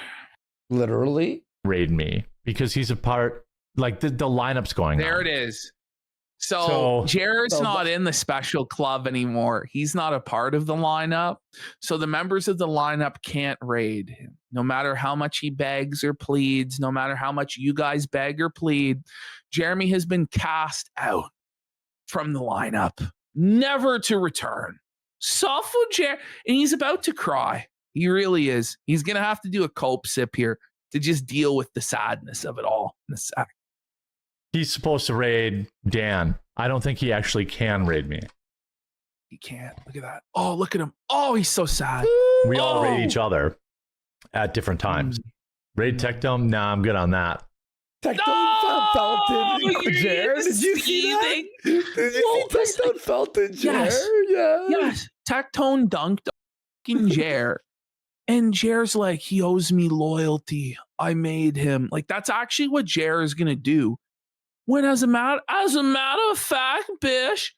S2: Literally.
S3: Raid me because he's a part, like the lineup's going
S1: there on. It is. So Jared's not in the special club anymore. He's not a part of the lineup. So the members of the lineup can't raid him. No matter how much he begs or pleads, no matter how much you guys beg or plead, Jeremy has been cast out from the lineup, never to return. Suffer Jer, and he's about to cry. He really is. He's going to have to do a cope sip here to just deal with the sadness of it all in a sec.
S3: He's supposed to raid Dan. I don't think he actually can raid me.
S1: He can't. Look at that. Oh, look at him. Oh, he's so sad.
S3: We all raid each other at different times. Raid Tectone? Nah, I'm good on that.
S2: Tectone Felton, Jared. Did you see that? Did you see Tectone Felton, Jared?
S1: Yes. Yes. Tectone dunked fucking Jer. And Jer's like, he owes me loyalty. I made him. Like, that's actually what Jer is going to do. When as a matter of fact, bish,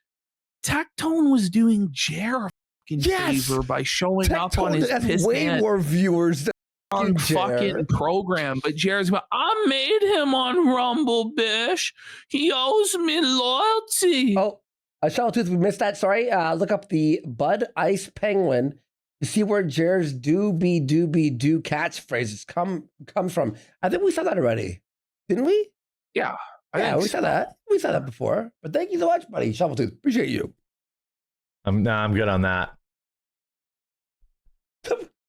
S1: Tectone was doing Jer a fucking favor by showing up on his
S2: has way more viewers than
S1: on fucking program. But Jer's about, I made him on Rumble, bish. He owes me loyalty.
S2: Oh, Charlotte Tooth, we missed that. Sorry. Look up the Bud Ice Penguin to see where Jer's doobie do catchphrases comes from. I think we saw that already, didn't we?
S1: Yeah.
S2: We saw that. We saw that before. But thank you so much, buddy. Shovel Tooth. Appreciate you.
S3: I'm good on that.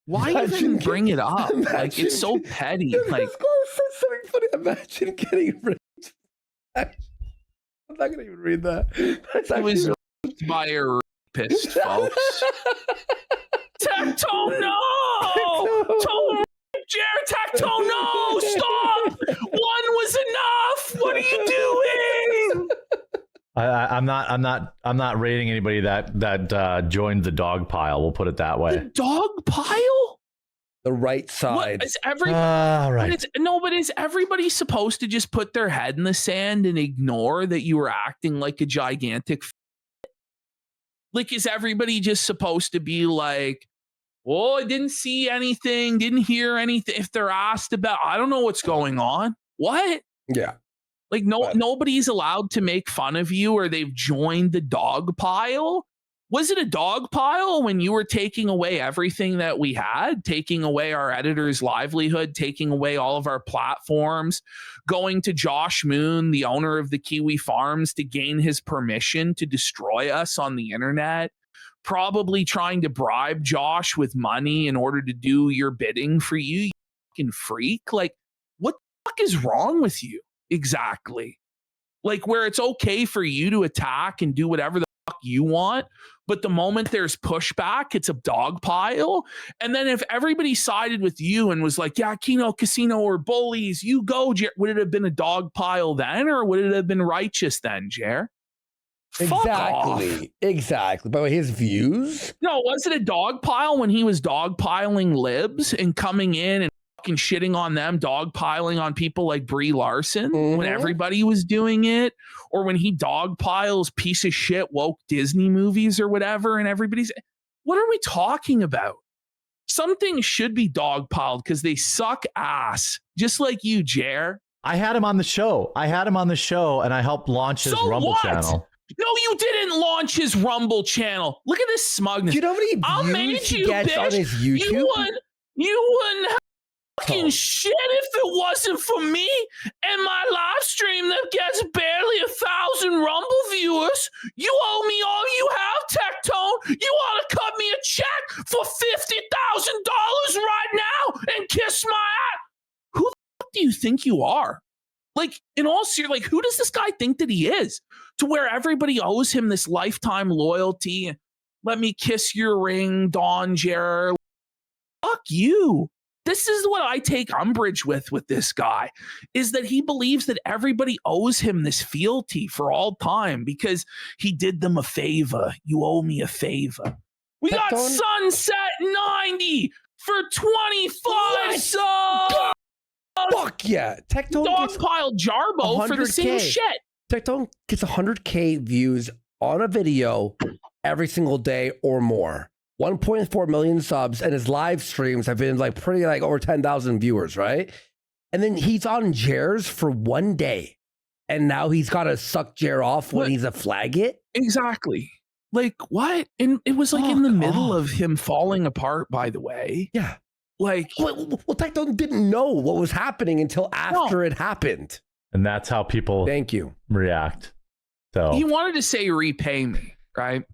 S1: Why even bring it up? Like, it's so petty. Like,
S2: something funny. Imagine getting rid of. I'm not gonna even read that.
S1: It was raped by a rapist, folks. Tectone, no! Tectone, no! Stop! One was enough. What are you doing?
S3: I'm not rating anybody that joined the dog pile. We'll put it that way.
S1: The dog pile?
S2: The right side.
S1: What,
S3: Right.
S1: But is everybody supposed to just put their head in the sand and ignore that you were acting like a gigantic like, is everybody just supposed to be like, oh, I didn't see anything, didn't hear anything? If they're asked about, I don't know what's going on. What?
S2: Yeah.
S1: Like, nobody's allowed to make fun of you or they've joined the dog pile. Was it a dog pile when you were taking away everything that we had, taking away our editor's livelihood, taking away all of our platforms, going to Josh Moon, the owner of the Kiwi Farms, to gain his permission to destroy us on the internet, probably trying to bribe Josh with money in order to do your bidding for you fucking freak? Like, what the fuck is wrong with you exactly? Like, where it's okay for you to attack and do whatever the fuck you want, but the moment there's pushback, it's a dog pile. And then if everybody sided with you and was like, yeah, Kino Casino or bullies, you go, Jer, would it have been a dog pile then, or would it have been righteous then, Jer?
S2: Exactly. By his views?
S1: No, was it a dog pile when he was dog piling libs and coming in and fucking shitting on them, dog piling on people like Brie Larson when everybody was doing it? Or when he dog piles piece of shit woke Disney movies or whatever, and everybody's, what are we talking about? Some things should be dog piled because they suck ass, just like you, Jer.
S3: I had him on the show. And I helped launch his Rumble channel.
S1: No, you didn't launch his Rumble channel. Look at this smugness.
S2: Do you know how many views he gets on his YouTube?
S1: You wouldn't have fucking shit if it wasn't for me and my live stream that gets barely 1,000 Rumble viewers. You owe me all you have, Tectone. You ought to cut me a check for $50,000 right now and kiss my ass. Who the fuck do you think you are? Like, in all seriousness, like, who does this guy think that he is? To where everybody owes him this lifetime loyalty. Let me kiss your ring, Don Jer. Fuck you. This is what I take umbrage with this guy, is that he believes that everybody owes him this fealty for all time because he did them a favor. You owe me a favor. We got Sunset 90 for 25 subs.
S2: Fuck yeah. Tectone
S1: dogpile Jarbo for the same shit.
S2: Tectone gets 100K views on a video every single day or more. 1.4 million subs, and his live streams have been like pretty like over 10,000 viewers, right? And then he's on Jer's for one day, and now he's got to suck Jer off when he's a flagget.
S1: Exactly. Like, what? And it was like in the middle of him falling apart, by the way.
S2: Yeah.
S1: Like,
S2: well, Tectone didn't know what was happening until after it happened.
S3: And that's how people react. So
S1: he wanted to say repay me, right?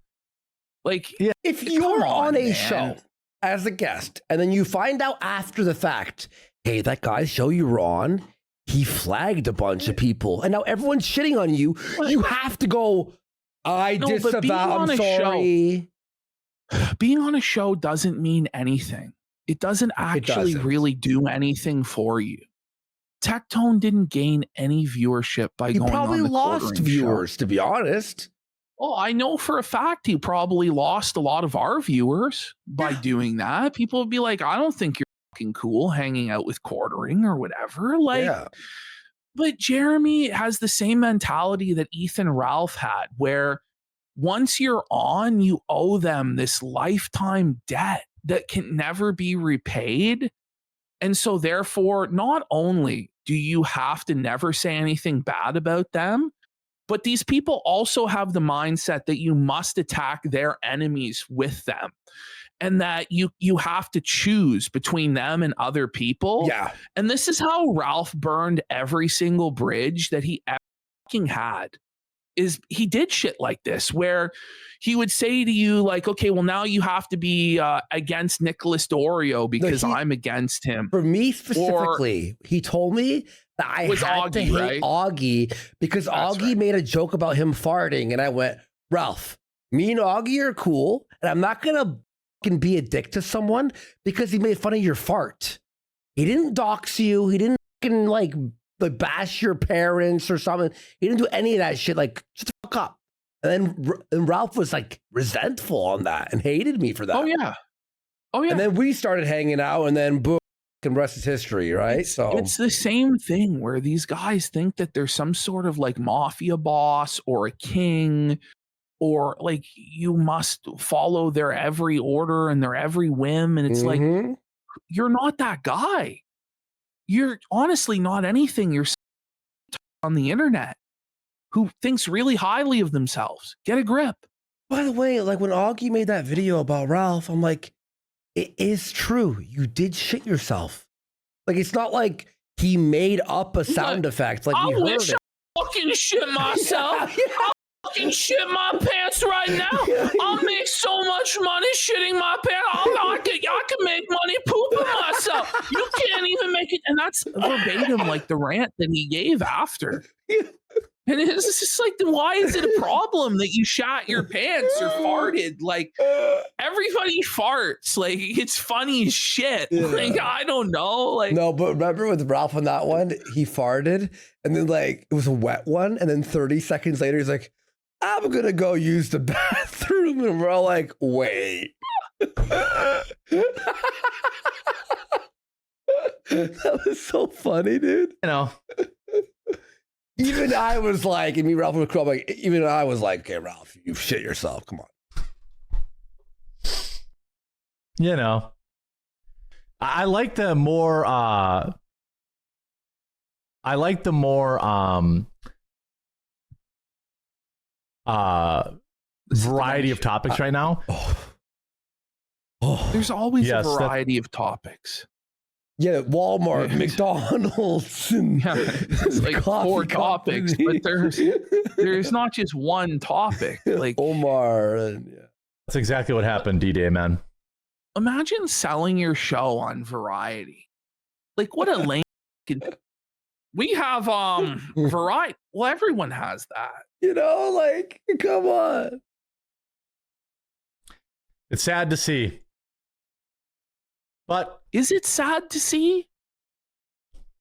S1: Like,
S2: yeah. If you're on a show as a guest and then you find out after the fact, hey, that guy's show you were on, he flagged a bunch of people and now everyone's shitting on you, you have to go, I disavow, I'm sorry.
S1: Being on a show doesn't mean anything. It doesn't actually really do anything for you. Tectone didn't gain any viewership by going on the
S2: probably lost viewers, to be honest.
S1: Oh, I know for a fact he probably lost a lot of our viewers by doing that. People would be like, I don't think you're fucking cool hanging out with quartering or whatever. Like,
S2: Yeah.
S1: but Jeremy has the same mentality that Ethan Ralph had, where once you're on, you owe them this lifetime debt that can never be repaid. And so therefore, not only do you have to never say anything bad about them, but these people also have the mindset that you must attack their enemies with them, and that you have to choose between them and other people.
S2: Yeah.
S1: And this is how Ralph burned every single bridge that he ever fucking had. Is he did shit like this, where he would say to you, like, okay, well, now you have to be against Nicholas Dorio because I'm against him.
S2: For me specifically, he told me that I had to hate Augie because Augie made a joke about him farting. And I went, Ralph, me and Augie are cool. And I'm not going to fucking be a dick to someone because he made fun of your fart. He didn't dox you. He didn't fucking like bash your parents or something. He didn't do any of that shit. Like, shut the fuck up. And then Ralph was like resentful on that and hated me for that.
S1: Oh yeah. Oh yeah.
S2: And then we started hanging out, and then boom, and rest is history, right?
S1: It's the same thing where these guys think that there's some sort of like mafia boss or a king, or like you must follow their every order and their every whim. And it's like, you're not that guy. You're honestly not anything. You're on the internet who thinks really highly of themselves. Get a grip.
S2: By the way, like when Augie made that video about Ralph, I'm like, it is true. You did shit yourself. Like, it's not like he made up a sound effect. Like, we heard it.
S1: I fucking shit myself. I'll fucking shit my pants right now. I'll make so much money shitting my pants. I can make money pooping myself. You can't even make it. And that's verbatim like the rant that he gave after. And it's just like, then why is it a problem that you shat your pants or farted? Like, everybody farts. Like, it's funny as shit. Yeah. Like, I don't know. Like,
S2: no, but remember with Ralph on that one, he farted, and then like it was a wet one, and then 30 seconds later, he's like, "I'm gonna go use the bathroom," and we're all like, "Wait." That was so funny, dude.
S3: You know.
S2: Even I was like, and me, Ralph, was cool. Like, even I was like, okay, Ralph, you shit yourself. Come on.
S3: You know, I like the more, variety of topics right now.
S1: There's always a variety of topics.
S2: Yeah, Walmart, McDonald's, and
S1: it's like 4 topics, but there's not just one topic. Like
S2: Omar, and
S3: that's exactly what happened, D-Day, man.
S1: Imagine selling your show on Variety. Like, what a lame. We have Variety. Well, everyone has that.
S2: You know, like, come on.
S3: It's sad to see. But
S1: is it sad to see?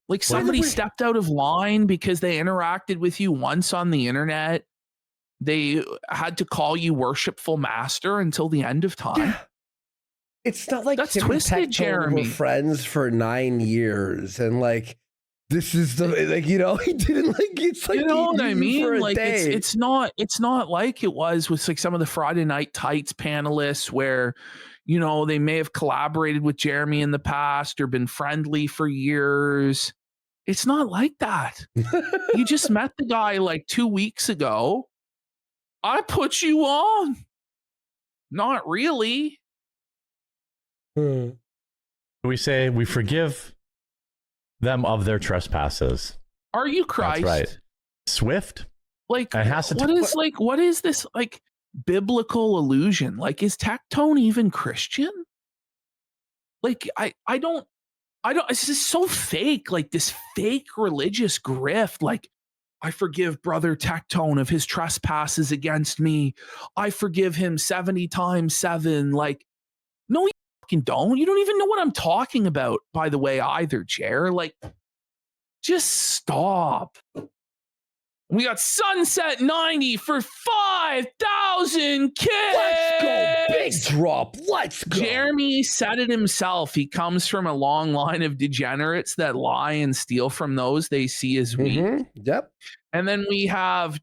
S1: Like somebody stepped out of line because they interacted with you once on the internet. They had to call you worshipful master until the end of time. Yeah.
S2: It's not like
S1: that's twisted, Jeremy.
S2: We're friends for 9 years, and like this is the like, you know, he didn't like, it's like,
S1: you know what I mean? Like it's not like it was with like some of the Friday Night Tights panelists where, you know, they may have collaborated with Jeremy in the past or been friendly for years. It's not like that. You just met the guy like 2 weeks ago. I put you on. Not really.
S3: We say we forgive them of their trespasses.
S1: Are you Christ?
S3: That's right. Swift.
S1: Like, what is this like biblical illusion? Like, is Tectone even Christian? Like, I don't, it's just so fake. Like this fake religious grift. Like, I forgive brother Tectone of his trespasses against me. I forgive him 70 times 7. Like, no, you fucking don't. You don't even know what I'm talking about, by the way, either, Jer. Like, just stop. We got Sunset 90 for 5,000 kids.
S2: Let's go. Big drop. Let's go.
S1: Jeremy said it himself. He comes from a long line of degenerates that lie and steal from those they see as weak.
S2: Yep.
S1: And then we have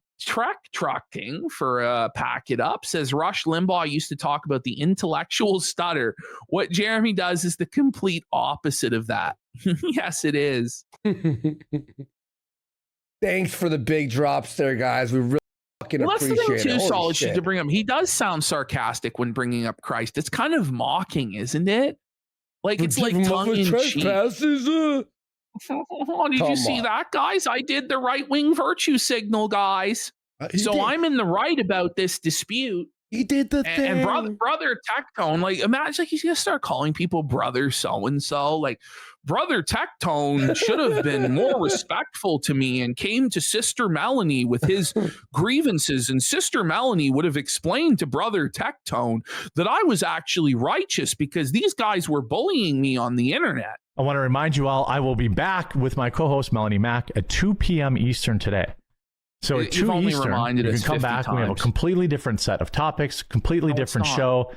S1: Trucking for Pack It Up. Says Rush Limbaugh used to talk about the intellectual stutter. What Jeremy does is the complete opposite of that. Yes, it is.
S2: Thanks for the big drops there, guys. We really fucking appreciate it.
S1: That's the thing too,
S2: Holy
S1: Solid
S2: shit.
S1: to bring up. He does sound sarcastic when bringing up Christ. It's kind of mocking, isn't it? Like it's like tongue in cheek. Did you see that, guys? I did the right-wing virtue signal, guys. I'm in the right about this dispute.
S2: He did the thing.
S1: And brother Tectone, like imagine like he's gonna start calling people brother so and so. Like brother Tectone should have been more respectful to me and came to Sister Melanie with his grievances, and Sister Melanie would have explained to brother Tectone that I was actually righteous because these guys were bullying me on the internet.
S3: I want to remind you all, I will be back with my co-host Melanie Mack at 2 p.m. Eastern today. So at 2 Eastern, you can come back and we have a completely different set of topics, completely different show,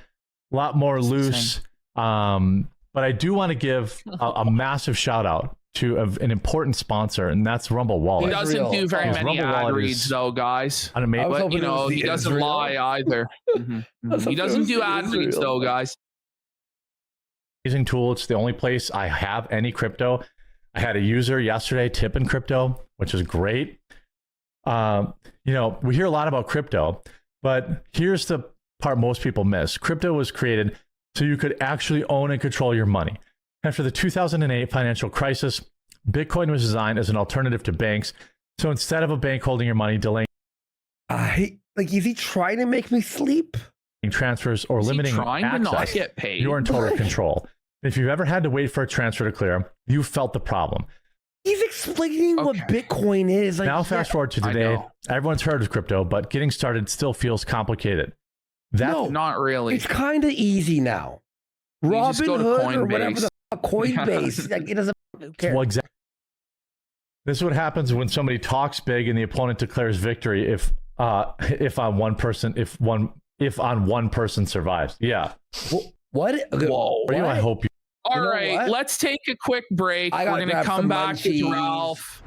S3: a lot more loose. But I do want to give a massive shout out to an important sponsor, and that's Rumble Wallet.
S1: He doesn't do very many ad reads, though, guys. But, you know, he doesn't lie either. He doesn't do ad reads, though, guys.
S3: Amazing tool. It's the only place I have any crypto. I had a user yesterday tipping crypto, which is great. You know, we hear a lot about crypto, but here's the part most people miss. Crypto was created so you could actually own and control your money. After the 2008 financial crisis, Bitcoin was designed as an alternative to banks. So instead of a bank holding your money, delaying
S2: is he trying to make me sleep?
S3: Transfers or limiting access,
S1: to not get paid?
S3: You're in total control. If you've ever had to wait for a transfer to clear, you felt the problem.
S2: He's explaining what Bitcoin is.
S3: Now fast forward to today. Everyone's heard of crypto, but getting started still feels complicated.
S1: No, not really.
S2: It's kind of easy now. Robinhood or whatever the fuck, Coinbase. Like, it doesn't care.
S3: Well, exactly. This is what happens when somebody talks big and the opponent declares victory if on one person survives. Yeah.
S2: What?
S3: Whoa.
S2: What?
S3: I hope you.
S1: All right, let's take a quick break. We're going to come back with Ralph.